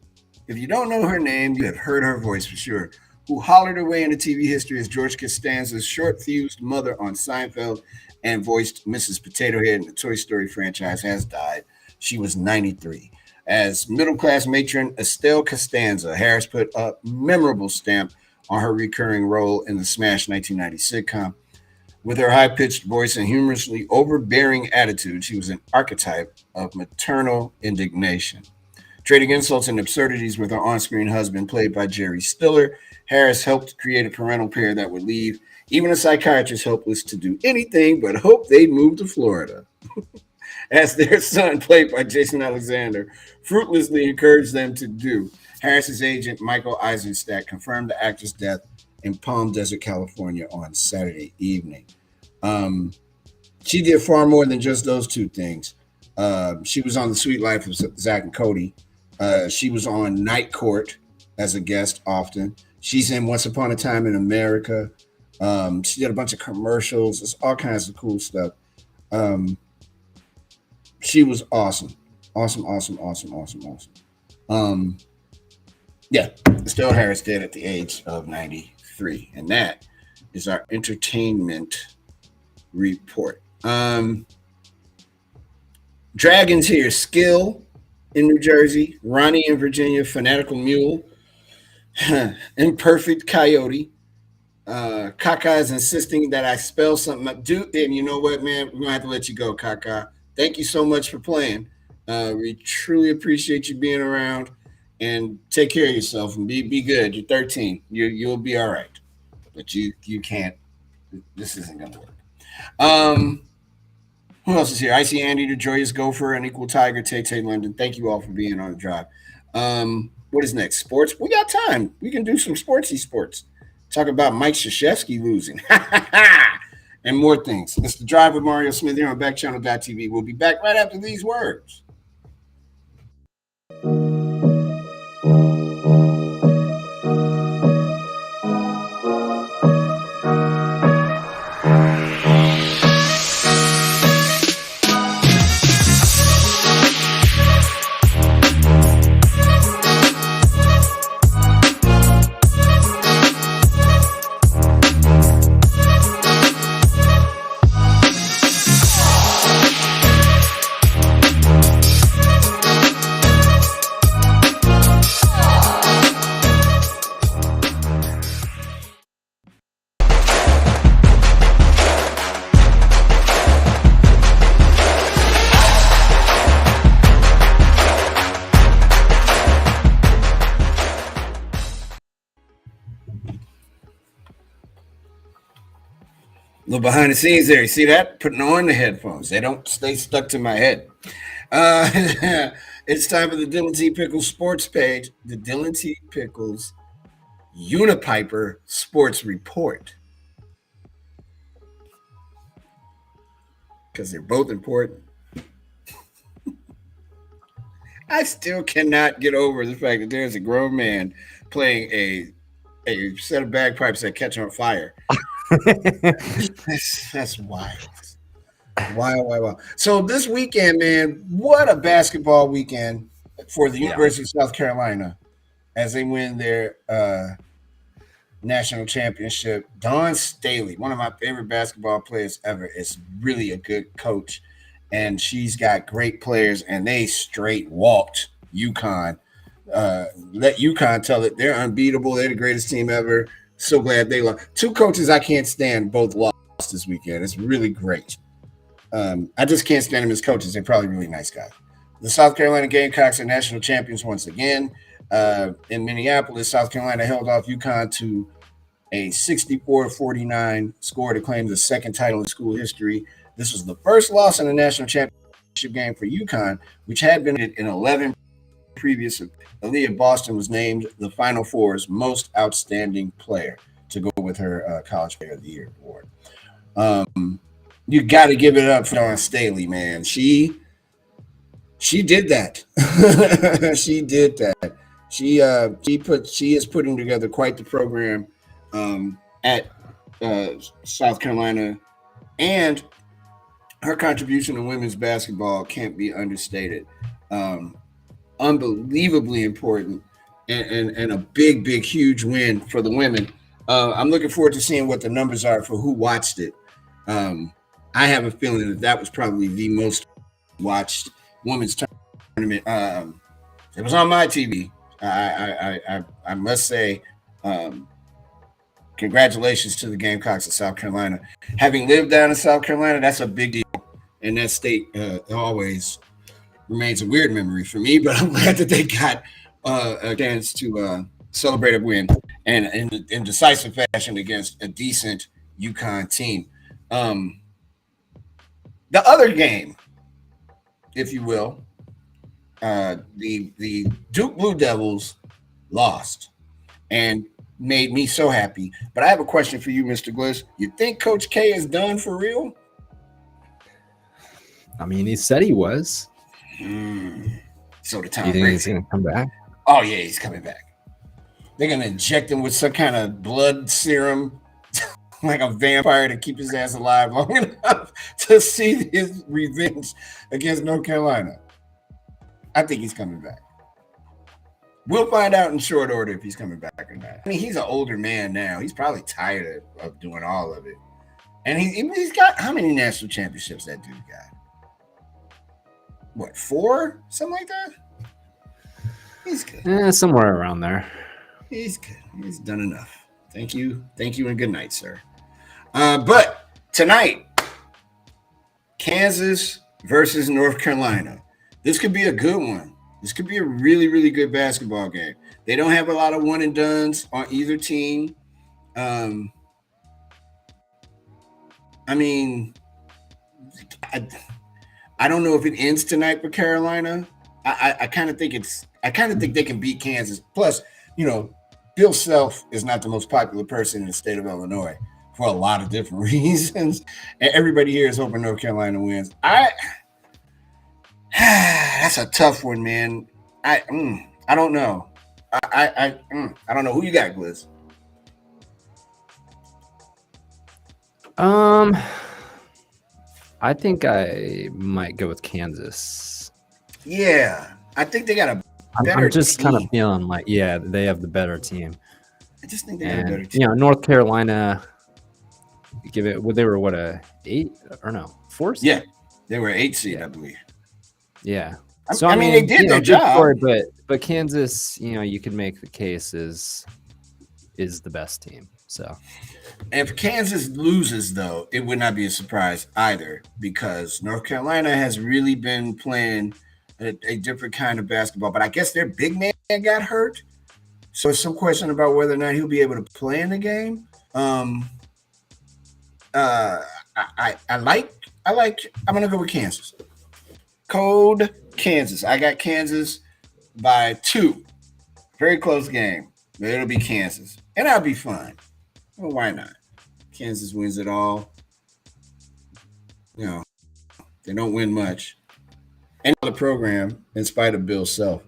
If you don't know her name, you have heard her voice for sure. Who hollered her way into TV history as George Costanza's short-fused mother on Seinfeld and voiced Mrs. Potato Head in the Toy Story franchise, has died. She was 93. As middle-class matron Estelle Costanza, Harris put a memorable stamp on her recurring role in the smash 1990 sitcom. With her high-pitched voice and humorously overbearing attitude, she was an archetype of maternal indignation. Trading insults and absurdities with her on-screen husband, played by Jerry Stiller, Harris helped create a parental pair that would leave even a psychiatrist helpless to do anything but hope they'd move to Florida. As their son, played by Jason Alexander, fruitlessly encouraged them to do. Harris's agent, Michael Eisenstadt, confirmed the actress' death in Palm Desert, California on Saturday evening. Um, she did far more than just those two things. She was on The Sweet Life of Zach and Cody. She was on Night Court as a guest often. She's in Once Upon a Time in America. She did a bunch of commercials. It's all kinds of cool stuff. Um, she was awesome. Awesome, awesome, awesome, awesome, awesome. Um, yeah, Estelle Harris dead at the age of 93. And that is our entertainment report. Dragons here, Skill in New Jersey, Ronnie in Virginia, Fanatical Mule, Imperfect Coyote. Kaka is insisting that I spell something up. Dude, and you know what, man? We're going to have to let you go, Kaka. Thank you so much for playing. We truly appreciate you being around, and take care of yourself and be good. You're 13. You'll be all right. But you can't. This isn't going to work. Who else is here? I see Andy, the Joyous Gopher, and Equal Tiger, Tay London. Thank you all for being on the drive. What is next? Sports? We got time. We can do some sportsy sports. Talk about Mike Krzyzewski losing. And more things. It's the drive with Mario Smith here on Backchannel.tv. We'll be back right after these words. Little behind the scenes there. You see that? Putting on the headphones. They don't stay stuck to my head. Uh, it's time for the Dylan T. Pickles sports page. The Dylan T. Pickles Unipiper Sports Report. Because they're both important. I still cannot get over the fact that there's a grown man playing a set of bagpipes that catch on fire. That's wild. Wow. So this weekend, man, what a basketball weekend for the University of South Carolina as they win their national championship. Dawn Staley, one of my favorite basketball players ever, is really a good coach. And she's got great players, and they straight walked UConn Let UConn tell it. They're unbeatable. They're the greatest team ever. So glad they lost. Two coaches I can't stand both lost this weekend. It's really great. I just can't stand them as coaches. They're probably really nice guys. The South Carolina Gamecocks are national champions once again. In Minneapolis, South Carolina held off UConn to a 64-49 score to claim the second title in school history. This was the first loss in a national championship game for UConn, which had been in 11 previous. Aaliyah Boston was named the Final Four's most outstanding player to go with her College Player of the Year award. You got to give it up for Dawn Staley, man. She did that. She did that. She is putting together quite the program at South Carolina, and her contribution to women's basketball can't be understated. Unbelievably important and a big, huge win for the women. I'm looking forward to seeing what the numbers are for who watched it. I have a feeling that was probably the most watched women's tournament. It was on my TV. I must say, congratulations to the Gamecocks of South Carolina. Having lived down in South Carolina, that's a big deal, and that state always remains a weird memory for me. But I'm glad that they got a chance to celebrate a win and in decisive fashion against a decent UConn team. The other game, if you will, the Duke Blue Devils lost and made me so happy. But I have a question for you, Mr. Gliss. You think Coach K is done for real? I mean, he said he was. So the Tom You think Brady. he's going to come back? Oh, yeah, he's coming back. They're going to inject him with some kind of blood serum like a vampire to keep his ass alive long enough to see his revenge against North Carolina. I think he's coming back. We'll find out in short order if he's coming back or not. I mean, he's an older man now. He's probably tired of doing all of it. And he's got how many national championships that dude got? What, 4? Something like that? He's good. Somewhere around there. He's good. He's done enough. Thank you. Thank you and good night, sir. But tonight, Kansas versus North Carolina. This could be a good one. This could be a really, really good basketball game. They don't have a lot of one and dones on either team. I mean, I don't know if it ends tonight for Carolina. I kind of think they can beat Kansas. Plus, you know, Bill Self is not the most popular person in the state of Illinois for a lot of different reasons. And everybody here is hoping North Carolina wins. That's a tough one, man. I don't know. I don't know. Who you got, Gliss? I think I might go with Kansas. Yeah, I think they got a better I'm just team. kind of feeling like, yeah, they have the better team. I just think they got a better And, team. you know, North Carolina, they were what, a 8 or no, 4? Yeah, they were 8 seed, I believe. Yeah. So I mean, they did their job. Story, but Kansas, you know, you could make the case is the best team. So if Kansas loses, though, it would not be a surprise either, because North Carolina has really been playing a different kind of basketball. But I guess their big man got hurt, so there's some question about whether or not he'll be able to play in the game. I'm gonna go with Kansas. Code Kansas. I got Kansas by 2. Very close game. But it'll be Kansas. And I'll be fine. Well, why not? Kansas wins it all. You know, they don't win much. And the program, in spite of Bill Self.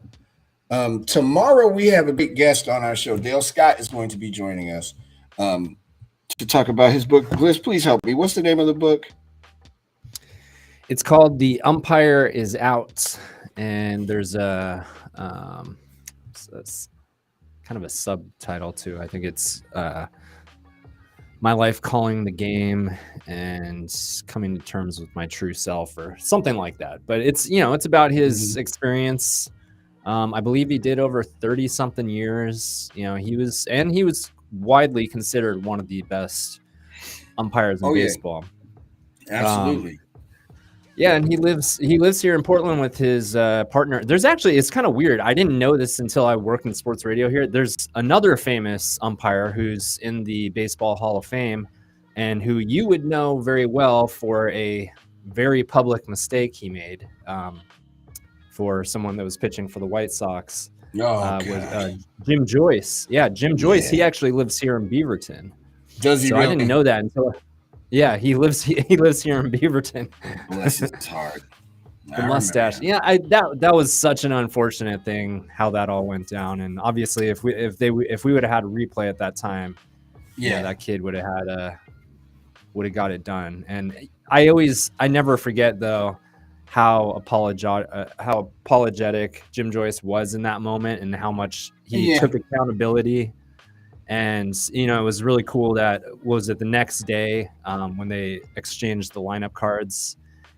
Tomorrow we have a big guest on our show. Dale Scott is going to be joining us to talk about his book. Gliss, please help me. What's the name of the book? it's called The Umpire is Out, and there's it's kind of a subtitle too. I think it's My Life Calling the Game and Coming to Terms with My True Self or something like that. But it's, you know, it's about his experience I believe he did over 30 something years. You know, he was widely considered one of the best umpires in Oh yeah, baseball. absolutely. Yeah, and he lives here in Portland with his partner. There's actually, it's kind of weird. I didn't know this until I worked in sports radio here. There's another famous umpire who's in the Baseball Hall of Fame, and who you would know very well for a very public mistake he made for someone that was pitching for the White Sox. Oh Was god. Jim Joyce. Yeah, Jim Joyce. He Yeah. actually lives here in Beaverton. Does he So really? I didn't know that until. Yeah, he lives here in Beaverton. Bless his heart. The mustache. Yeah, that was such an unfortunate thing how that all went down. And obviously, if we would have had a replay at that time, Yeah. that kid would have got it done. And I never forget though how apologetic Jim Joyce was in that moment, and how much he took accountability. And it was really cool that was it the next day when they exchanged the lineup cards.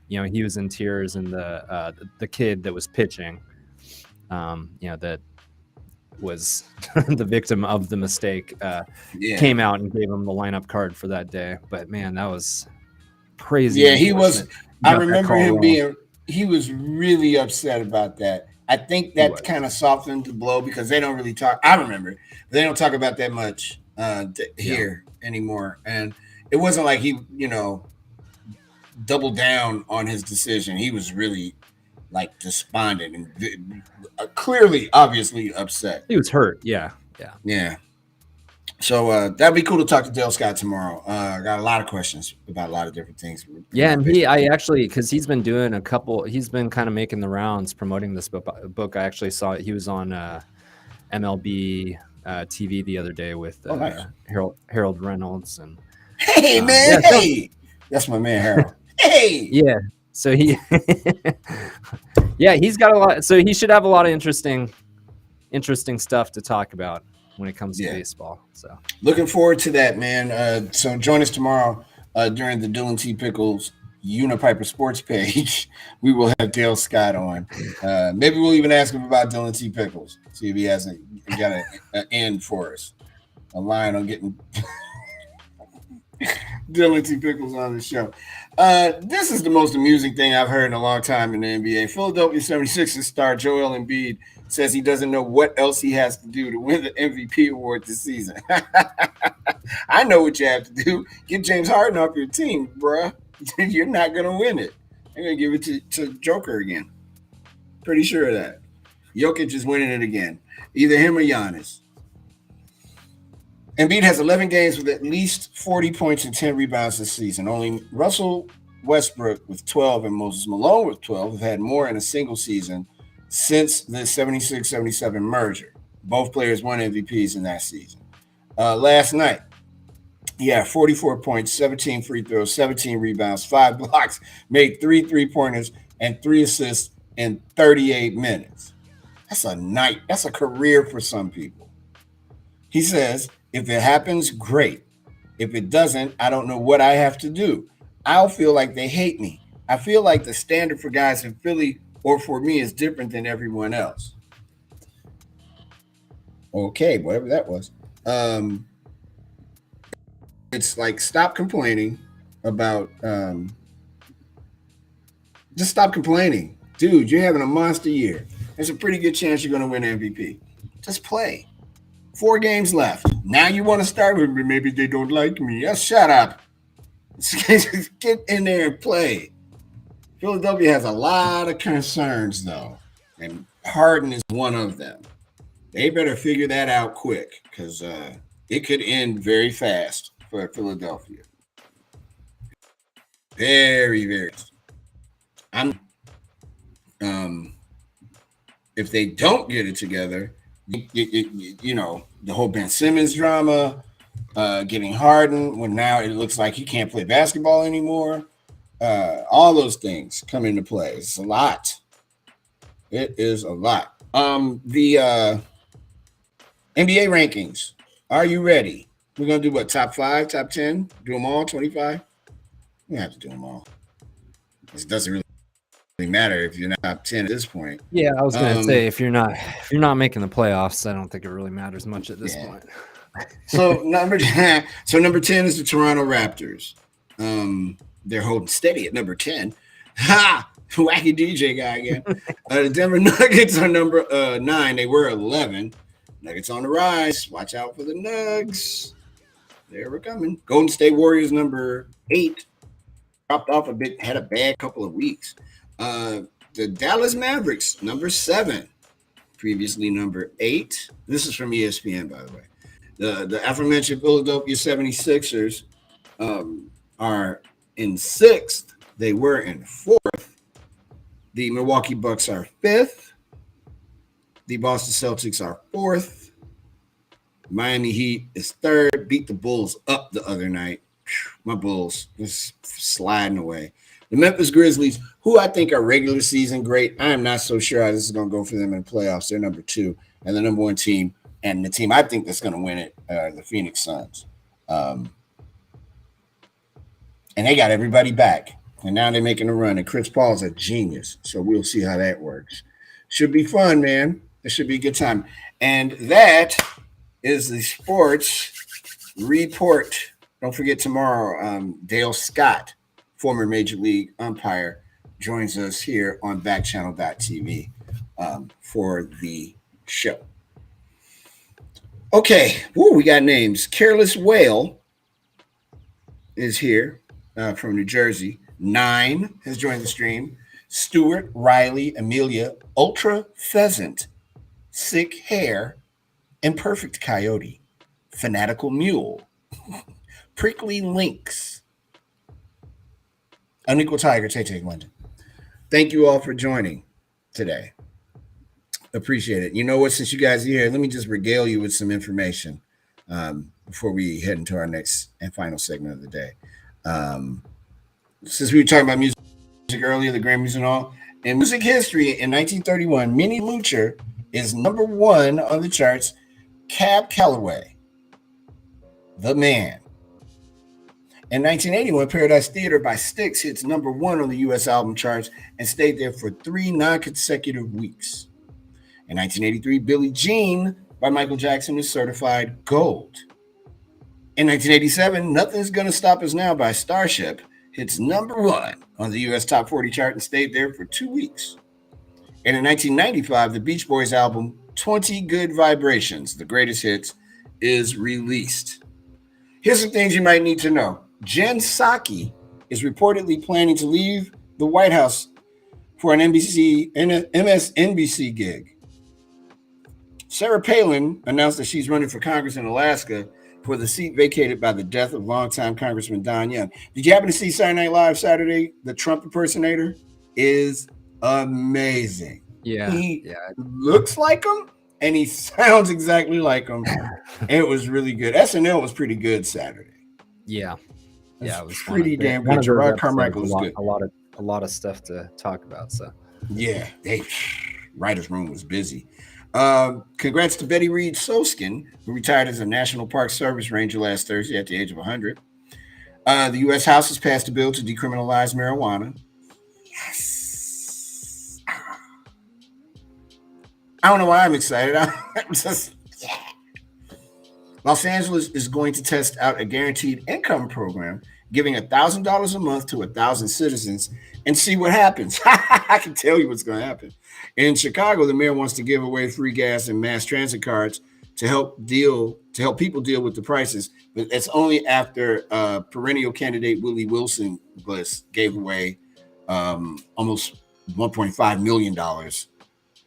He was in tears, and the kid that was pitching, that was the victim of the mistake, came out and gave him the lineup card for that day. But man, that was crazy. Yeah, he was. I remember him being. He was really upset about that. I think that kind of softened the blow, because they don't really talk. I remember they don't talk about that much here anymore, and it wasn't like he, doubled down on his decision. He was really like despondent and clearly, obviously upset. He was hurt. Yeah. So that'd be cool to talk to Dale Scott tomorrow. I got a lot of questions about a lot of different things. Yeah, and because he's been doing he's been kind of making the rounds promoting this book. I actually saw it. He was on MLB TV the other day with nice. Harold Reynolds. And hey man, hey, that's my man Harold. Hey, yeah. So he's got a lot. So he should have a lot of interesting stuff to talk about when it comes to baseball. So looking forward to that, man. So join us tomorrow during the Dylan T. Pickles Unipiper Sports page. We will have Dale Scott on. Maybe we'll even ask him about Dylan T. Pickles. See if he hasn't got an end for us. A line on getting Dylan T. Pickles on the show. This is the most amusing thing I've heard in a long time in the NBA. Philadelphia 76ers star Joel Embiid says he doesn't know what else he has to do to win the MVP award this season. I know what you have to do. Get James Harden off your team, bruh. You're not going to win it. They're going to give it to Joker again. Pretty sure of that. Jokic is winning it again. Either him or Giannis. Embiid has 11 games with at least 40 points and 10 rebounds this season. Only Russell Westbrook with 12 and Moses Malone with 12 have had more in a single season since the 76-77 merger. Both players won MVPs in that season. Last night, 44 points, 17 free throws, 17 rebounds, 5 blocks, made 3 3-pointers, and 3 assists in 38 minutes. That's a night. That's a career for some people. He says, if it happens, great. If it doesn't, I don't know what I have to do. I'll feel like they hate me. I feel like the standard for guys in Philly or for me is different than everyone else. Okay, whatever that was. It's like, stop complaining about just stop complaining. Dude, you're having a monster year. There's a pretty good chance you're going to win MVP. Just play. 4 games left. Now you want to start with me. Maybe they don't like me. Just shut up. Get in there and play. Philadelphia has a lot of concerns, though, and Harden is one of them. They better figure that out quick, because it could end very fast for Philadelphia. Very, very. If they don't get it together, you know, the whole Ben Simmons drama, getting Harden, when now it looks like he can't play basketball anymore. All those things come into play. It's a lot. It is a lot. The NBA rankings. Are you ready? We're going to do what? Top 5, top 10? Do them all? 25? We have to do them all. This doesn't really matter if you're not top 10 at this point. Yeah, I was gonna say if you're not making the playoffs, I don't think it really matters much at this point. So number 10 is the Toronto Raptors. They're holding steady at number 10. Ha! Wacky DJ guy again. The Denver Nuggets are number 9. They were 11. Nuggets on the rise. Watch out for the Nugs. There we're coming. Golden State Warriors number 8. Dropped off a bit. Had a bad couple of weeks. The Dallas Mavericks number 7. Previously number 8. This is from ESPN, by the way. The aforementioned Philadelphia 76ers are in 6th. They were in 4th. The Milwaukee Bucks are 5th. The Boston Celtics are 4th. Miami Heat is 3rd. Beat the Bulls up the other night. My Bulls was sliding away. The Memphis Grizzlies, who I think are regular season great. I am not so sure how this is going to go for them in the playoffs. They're number 2. And the number 1 team, and the team I think that's going to win it, are the Phoenix Suns. And they got everybody back. And now they're making a run. And Chris Paul's a genius. So we'll see how that works. Should be fun, man. It should be a good time. And that is the sports report. Don't forget tomorrow, Dale Scott, former Major League umpire, joins us here on Backchannel.tv for the show. Okay, we got names. Careless Whale is here from New Jersey. 9 has joined the stream. Stuart, Riley, Amelia, Ultra Pheasant, Sick Hair, Imperfect Coyote, Fanatical Mule, Prickly Lynx, Unequal Tiger, Tay London. Thank you all for joining today. Appreciate it. You know what? Since you guys are here, let me just regale you with some information before we head into our next and final segment of the day. Since we were talking about music earlier, the Grammys and all, in music history, in 1931, Minnie Moocher is number 1 on the charts. Cab Calloway, the man. In 1981, Paradise Theater by Styx hits number 1 on the U.S. album charts and stayed there for 3 non-consecutive weeks. In 1983, Billie Jean by Michael Jackson is certified gold. In 1987, Nothing's Gonna Stop Us Now by Starship hits number 1 on the U.S. Top 40 chart and stayed there for 2 weeks. And in 1995, the Beach Boys album 20 Good Vibrations, the greatest hits, is released. Here's some things you might need to know. Jen Psaki is reportedly planning to leave the White House for an MSNBC gig. Sarah Palin announced that she's running for Congress in Alaska for the seat vacated by the death of longtime Congressman Don Young. Did you happen to see Saturday Night Live Saturday? The Trump impersonator is amazing. Yeah. He looks like him and he sounds exactly like him. It was really good. SNL was pretty good Saturday. Yeah. Yeah, it was pretty damn good. Gerard Carmichael was good. A lot of stuff to talk about. So yeah, writer's room was busy. Congrats to Betty Reed Soskin, who retired as a National Park Service Ranger last Thursday at the age of 100. The U.S. House has passed a bill to decriminalize marijuana. Yes. I don't know why I'm excited. I'm just, yeah. Los Angeles is going to test out a guaranteed income program, giving $1,000 a month to 1,000 citizens and see what happens. I can tell you what's going to happen. In Chicago, the mayor wants to give away free gas and mass transit cards to help people deal with the prices. But it's only after perennial candidate Willie Wilson Bliss gave away almost $1.5 million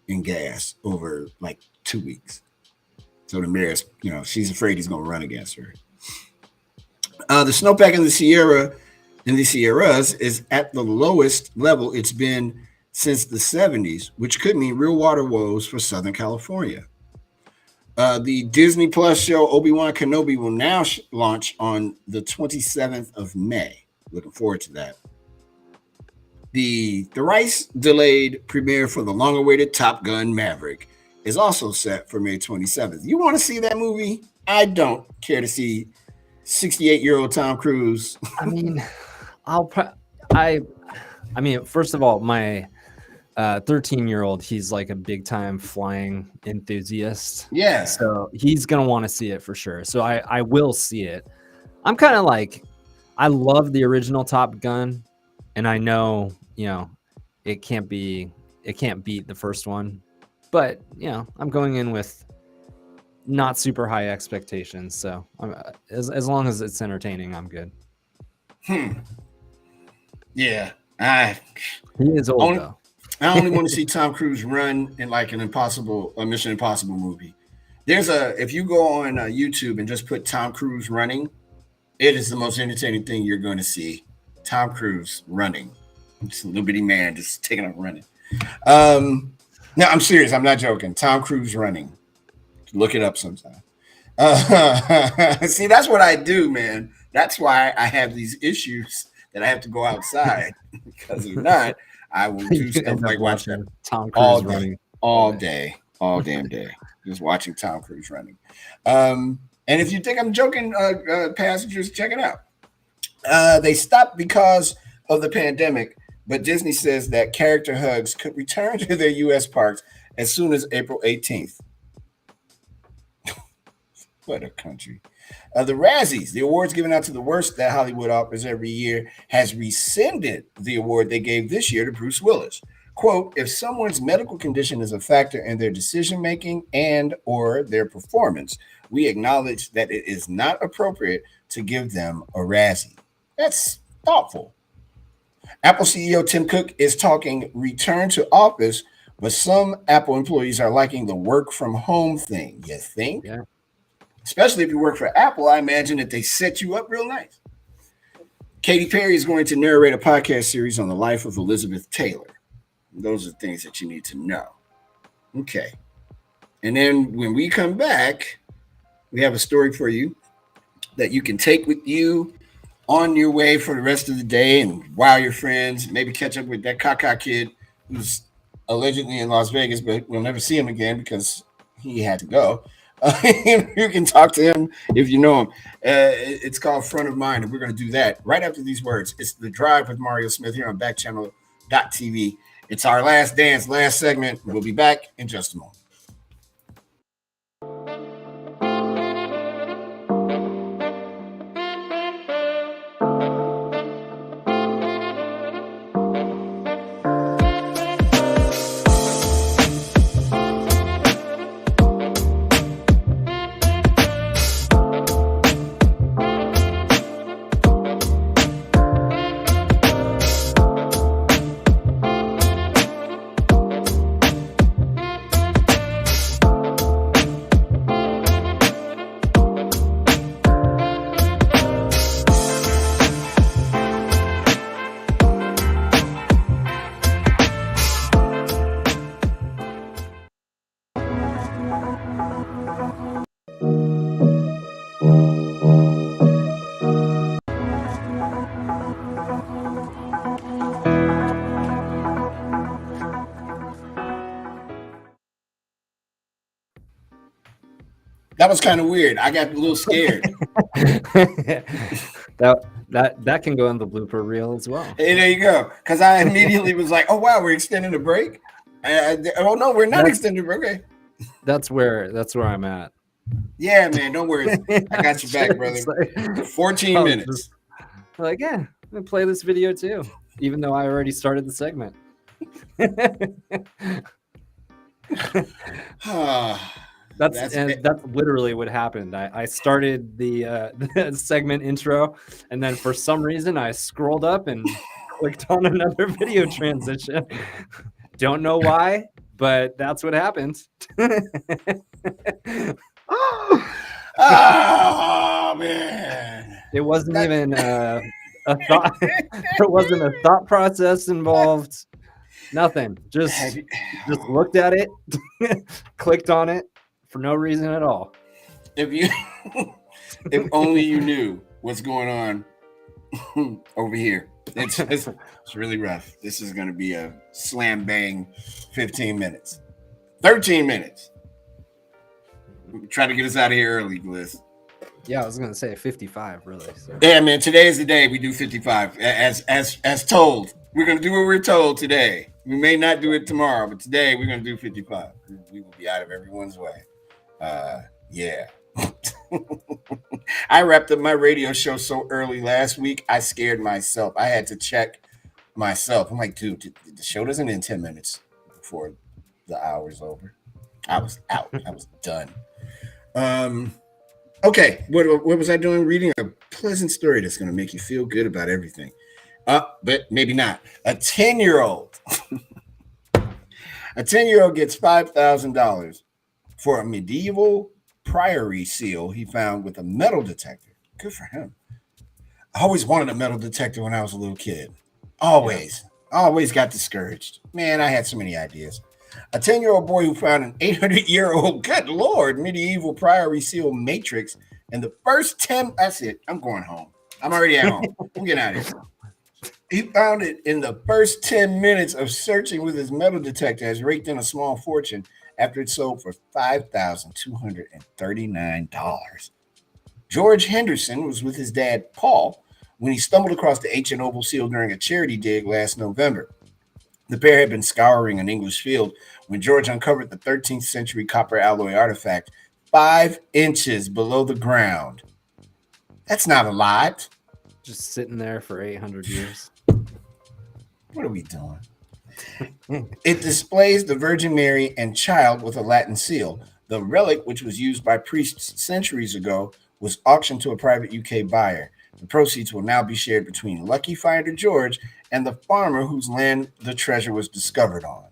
in gas over like 2 weeks. So the mayor's, she's afraid he's going to run against her. The snowpack in the Sierras is at the lowest level it's been since the 70s, which could mean real water woes for Southern California. The Disney Plus show Obi-Wan Kenobi will now launch on the 27th of May. Looking forward to that. The thrice delayed premiere for the long-awaited Top Gun Maverick is also set for May 27th. You want to see that movie? I don't care to see 68-year-old Tom Cruise. I mean, first of all, my 13-year-old, he's like a big time flying enthusiast. Yeah. So he's gonna want to see it for sure. So I will see it. I'm kind of like, I love the original Top Gun, and I know, it can't beat the first one, but I'm going in with not super high expectations. So as long as it's entertaining, I'm good. Yeah. He is old though. I only want to see Tom Cruise run in like a Mission Impossible movie. If you go on YouTube and just put Tom Cruise running, it is the most entertaining thing you're going to see. Tom Cruise running. Just a little bitty man just taking off running. No, I'm serious. I'm not joking. Tom Cruise running. Look it up sometime. See, that's what I do, man. That's why I have these issues that I have to go outside. Because if not, I will do stuff like watching Tom Cruise running all damn day, just watching Tom Cruise running. And if you think I'm joking, passengers, check it out. They stopped because of the pandemic, but Disney says that character hugs could return to their U.S. parks as soon as April 18th. What a country. The Razzies, the awards given out to the worst that Hollywood offers every year, has rescinded the award they gave this year to Bruce Willis. Quote, if someone's medical condition is a factor in their decision-making and or their performance, we acknowledge that it is not appropriate to give them a Razzie. That's thoughtful. Apple CEO Tim Cook is talking return to office, but some Apple employees are liking the work from home thing. You think? Yeah. Especially if you work for Apple, I imagine that they set you up real nice. Katy Perry is going to narrate a podcast series on the life of Elizabeth Taylor. Those are things that you need to know. Okay. And then when we come back, we have a story for you that you can take with you on your way for the rest of the day and wow your friends. Maybe catch up with that Kaka kid who's allegedly in Las Vegas, but we'll never see him again because he had to go. You can talk to him if you know him. It's called Front of Mind, and we're going to do that right after these words. It's The Drive with Mario Smith here on Backchannel.tv. It's our last dance, last segment. We'll be back in just a moment. That was kind of weird. I got a little scared. that can go in the blooper reel as well. Hey, there you go. Because I immediately was like, "Oh wow, we're extending the break." Oh no, we're not extending the break. Okay. That's where I'm at. Yeah, man, don't worry. I got your back, brother. Like, 14 minutes. Like, yeah, I'm gonna play this video too, even though I already started the segment. That's literally what happened. I started the segment intro, and then for some reason I scrolled up and clicked on another video transition. Don't know why, but that's what happened. Oh man! It wasn't even a thought. There wasn't a thought process involved. Nothing. Just looked at it, clicked on it for no reason at all. If only you knew what's going on over here. It's really rough. This is going to be a slam bang 15 minutes. 13 minutes. Try to get us out of here early, Bliss. Yeah, I was going to say 55, really. So. Yeah, man. Today is the day we do 55, as told We're gonna do what we're told today. We may not do it tomorrow, but today we're gonna do 55. We will be out of everyone's way. Yeah. I wrapped up my radio show so early last week. I scared myself. I had to check myself. I'm like, dude, the show doesn't end 10 minutes before the hour's over. I was out. I was done. Okay, what was I doing? Reading a pleasant story that's going to make you feel good about everything. But maybe not. A 10-year-old. A 10-year-old gets $5,000 for a medieval priory seal he found with a metal detector. Good for him. I always wanted a metal detector when I was a little kid. Always. Always got discouraged. Man, I had so many ideas. A 10-year-old boy who found an 800-year-old, good Lord, medieval priory seal matrix in the first 10. That's it. I'm going home. I'm already at home. I'm getting out of here. He found it in the first 10 minutes of searching with his metal detector, has raked in a small fortune after it sold for $5,239. George Henderson was with his dad, Paul, when he stumbled across the ancient oval seal during a charity dig last November. The pair had been scouring an English field when George uncovered the 13th century copper alloy artifact 5 inches below the ground. That's not a lot. Just sitting there for 800 years. What are we doing? It displays the Virgin Mary and Child with a Latin seal. The relic, which was used by priests centuries ago, was auctioned to a private UK buyer. The proceeds will now be shared between lucky finder George and the farmer whose land the treasure was discovered on.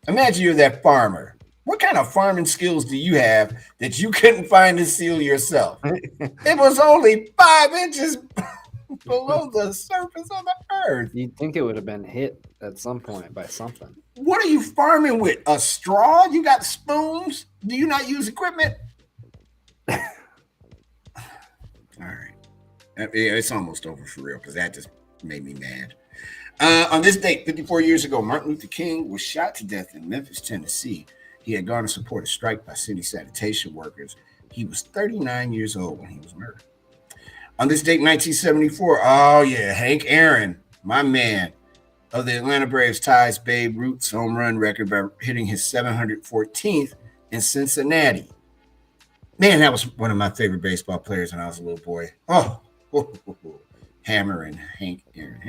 Imagine you're that farmer. What kind of farming skills do you have that you couldn't find the seal yourself? It was only 5 inches below the surface of the earth. You'd think it would have been hit at some point by something. What are you farming with? A straw? You got spoons? Do you not use equipment? All right. It's almost over for real because that just made me mad. On this date, 54 years ago, Martin Luther King was shot to death in Memphis, Tennessee. He had gone to support a strike by city sanitation workers. He was 39 years old when he was murdered. On this date, 1974, oh yeah, Hank Aaron, my man, of the Atlanta Braves ties Babe Ruth's home run record by hitting his 714th in Cincinnati. Man, that was one of my favorite baseball players when I was a little boy. Hammer and Hank Aaron.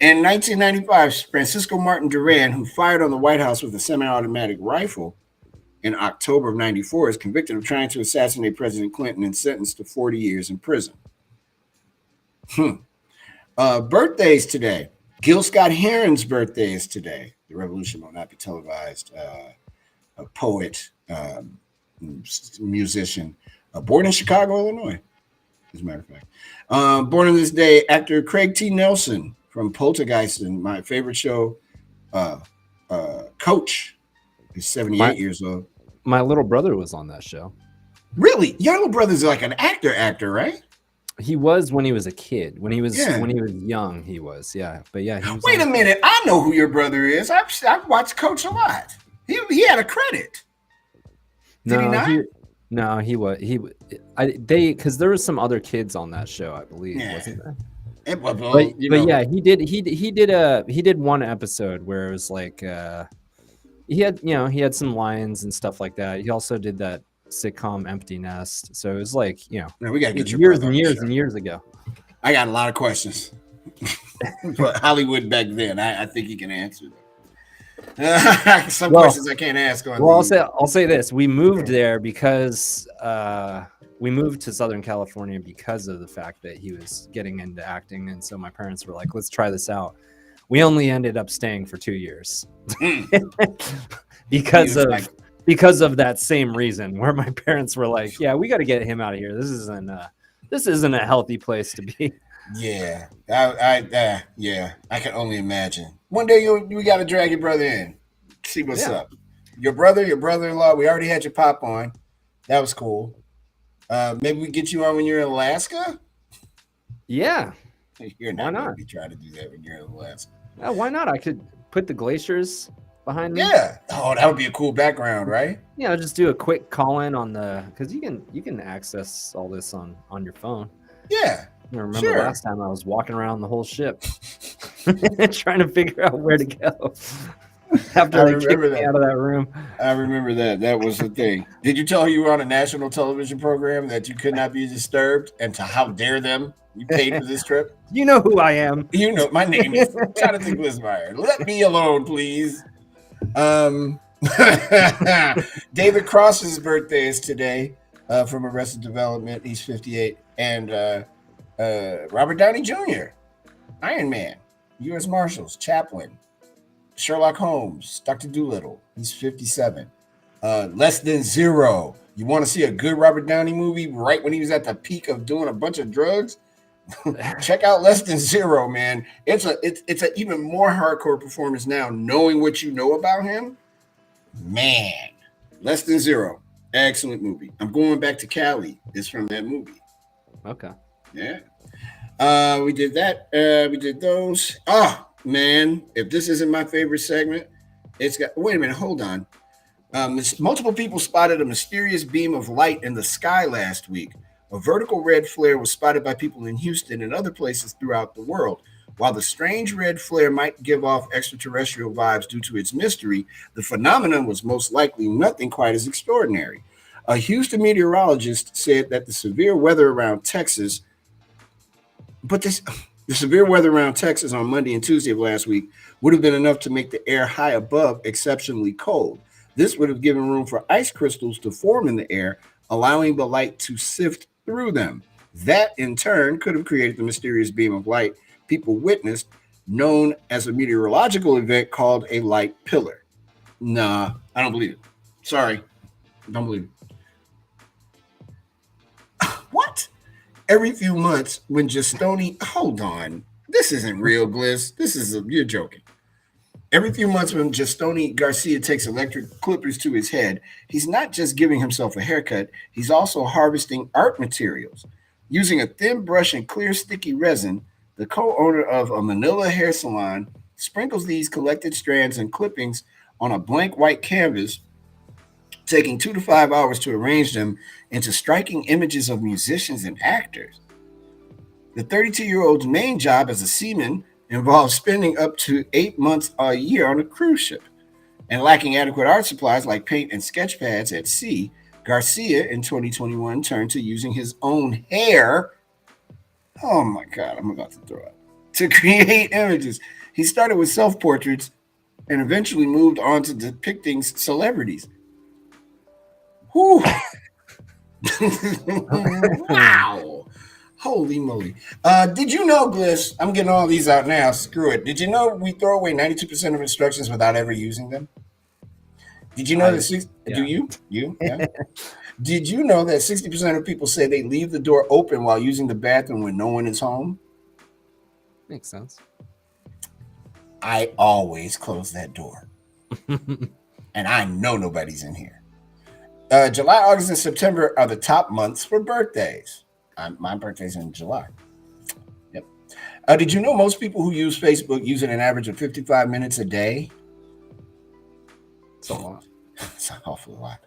In 1995, Francisco Martin Duran, who fired on the White House with a semi-automatic rifle in October of 94, is convicted of trying to assassinate President Clinton and sentenced to 40 years in prison. Birthdays today. Gil Scott-Heron's birthday is today. The revolution will not be televised. A poet, musician, born in Chicago, Illinois, as a matter of fact. Born on this day, actor Craig T. Nelson from Poltergeist and my favorite show, Coach. He's 78 years old. My little brother was on that show. Really? Your little brother's like an actor, right? He was when he was a kid. When he was young, he was. Yeah. But yeah. He was Wait a minute. I know who your brother is. I've watched Coach a lot. He had a credit. Did he not? Because there was some other kids on that show, I believe, wasn't there? Yeah, he did one episode where it was like he had some lines and stuff like that. He also did that sitcom Empty Nest. So it was like, now we gotta get years and years ago. I got a lot of questions. But Hollywood back then, I think he can answer them. Questions I can't ask on. Well, I'll say this: we moved there because we moved to Southern California because of the fact that he was getting into acting, and so my parents were like, "Let's try this out." We only ended up staying for 2 years because of that same reason, where my parents were like, "Yeah, we got to get him out of here. This isn't a healthy place to be." Yeah, I can only imagine. One day we got to drag your brother in, see what's up. Your brother-in-law. We already had your pop on. That was cool. Maybe we get you on when you're in Alaska. Yeah, you're not going to be trying to do that when you're in Alaska. Why not? I could put the glaciers behind me. Yeah. Oh, that would be a cool background, right? Yeah, just do a quick call in on because you can access all this on your phone. Yeah. I remember Sure. last time I was walking around the whole ship trying to figure out where to go after they kicked me out of that room. I remember that. That was the thing. Did you tell you were on a national television program that you could not be disturbed? And to how dare them? You paid for this trip? You know who I am. You know, my name is Jonathan Glismeyer. Let me alone, please. David Cross's birthday is today from Arrested Development. He's 58. And Robert Downey Jr., Iron Man, U.S. Marshals, Chaplain, Sherlock Holmes, Dr. Dolittle. He's 57. Less Than Zero. You want to see a good Robert Downey movie right when he was at the peak of doing a bunch of drugs? Check out Less Than Zero, man. It's an even more hardcore performance now, knowing what you know about him. Man, Less Than Zero, excellent movie. I'm Going Back to Cali is from that movie. Okay. Yeah. We did that. We did those. Oh man, if this isn't my favorite segment, it's got. Wait a minute, hold on. Multiple people spotted a mysterious beam of light in the sky last week. A vertical red flare was spotted by people in Houston and other places throughout the world. While the strange red flare might give off extraterrestrial vibes due to its mystery, the phenomenon was most likely nothing quite as extraordinary. A Houston meteorologist said that the severe weather around Texas on Monday and Tuesday of last week would have been enough to make the air high above exceptionally cold. This would have given room for ice crystals to form in the air, allowing the light to sift through them. That, in turn, could have created the mysterious beam of light people witnessed, known as a meteorological event called a light pillar. Nah, I don't believe it. Sorry. Don't believe it. What? Every few months when Justoni... Hold on. This isn't real, Gliss. You're joking. Every few months when Justoni Garcia takes electric clippers to his head, he's not just giving himself a haircut, he's also harvesting art materials. Using a thin brush and clear sticky resin, the co-owner of a Manila hair salon sprinkles these collected strands and clippings on a blank white canvas, taking 2 to 5 hours to arrange them into striking images of musicians and actors. The 32-year-old's main job as a seaman involves spending up to 8 months a year on a cruise ship. And lacking adequate art supplies like paint and sketch pads at sea, Garcia in 2021 turned to using his own hair. Oh my God, I'm about to throw up. To create images. He started with self-portraits and eventually moved on to depicting celebrities. Whew. Wow. Holy moly. Did you know, Bliss? I'm getting all these out now. Screw it. Did you know we throw away 92% of instructions without ever using them? Did you know that? Yeah. Do you? Yeah. Did you know that 60% of people say they leave the door open while using the bathroom when no one is home? Makes sense. I always close that door. And I know nobody's in here. July, August, and September are the top months for birthdays. My birthday's in July. Yep. Did you know most people who use Facebook use it an average of 55 minutes a day? It's a lot. It's an awful lot.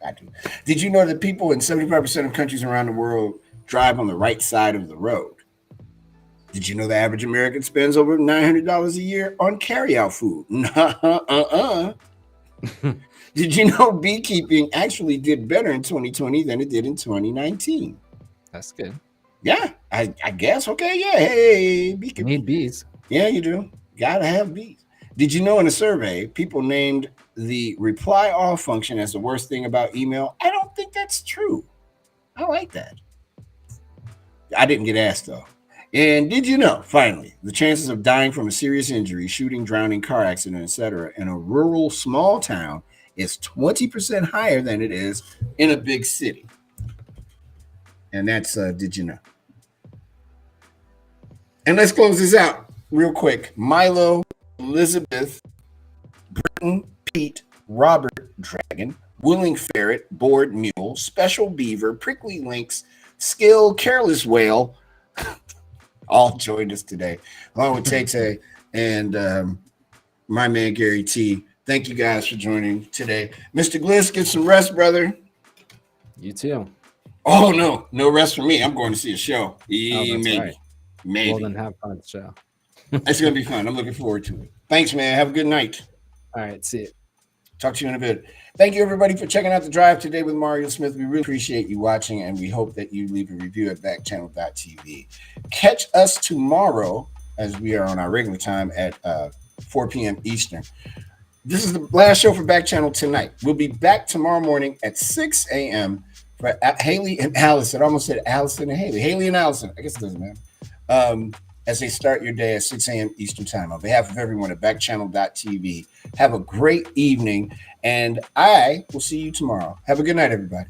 I do. Did you know that people in 75% of countries around the world drive on the right side of the road? Did you know the average American spends over $900 a year on carryout food? Did you know beekeeping actually did better in 2020 than it did in 2019? That's good. Yeah, I guess. Okay, yeah. Hey, You need bees. Yeah, you do. Gotta have bees. Did you know in a survey, people named the reply all function as the worst thing about email? I don't think that's true. I like that. I didn't get asked, though. And did you know, finally, the chances of dying from a serious injury, shooting, drowning, car accident, etc., in a rural small town is 20% higher than it is in a big city. And that's did you know? And let's close this out real quick. Milo, Elizabeth, Britton, Pete, Robert, Dragon, Willing Ferret, Bored Mule, Special Beaver, Prickly Lynx, Skill, Careless Whale, all joined us today, along with Tay and my man Gary T. Thank you guys for joining today. Mr. Gliss, get some rest, brother. You too. Oh no, no rest for me. I'm going to see a show. Oh, that's right. Maybe. Well, then have fun at the show. It's gonna be fun. I'm looking forward to it. Thanks, man. Have a good night. All right, see you. Talk to you in a bit. Thank you, everybody, for checking out the drive today with Mario Smith. We really appreciate you watching, and we hope that you leave a review at backchannel.tv. Catch us tomorrow as we are on our regular time at 4 p.m. Eastern. This is the last show for Backchannel tonight. We'll be back tomorrow morning at 6 a.m. for Haley and Allison. I almost said Allison and Haley. Haley and Allison. I guess it doesn't matter. As they start your day at 6 a.m. Eastern Time. On behalf of everyone at backchannel.tv, have a great evening, and I will see you tomorrow. Have a good night, everybody.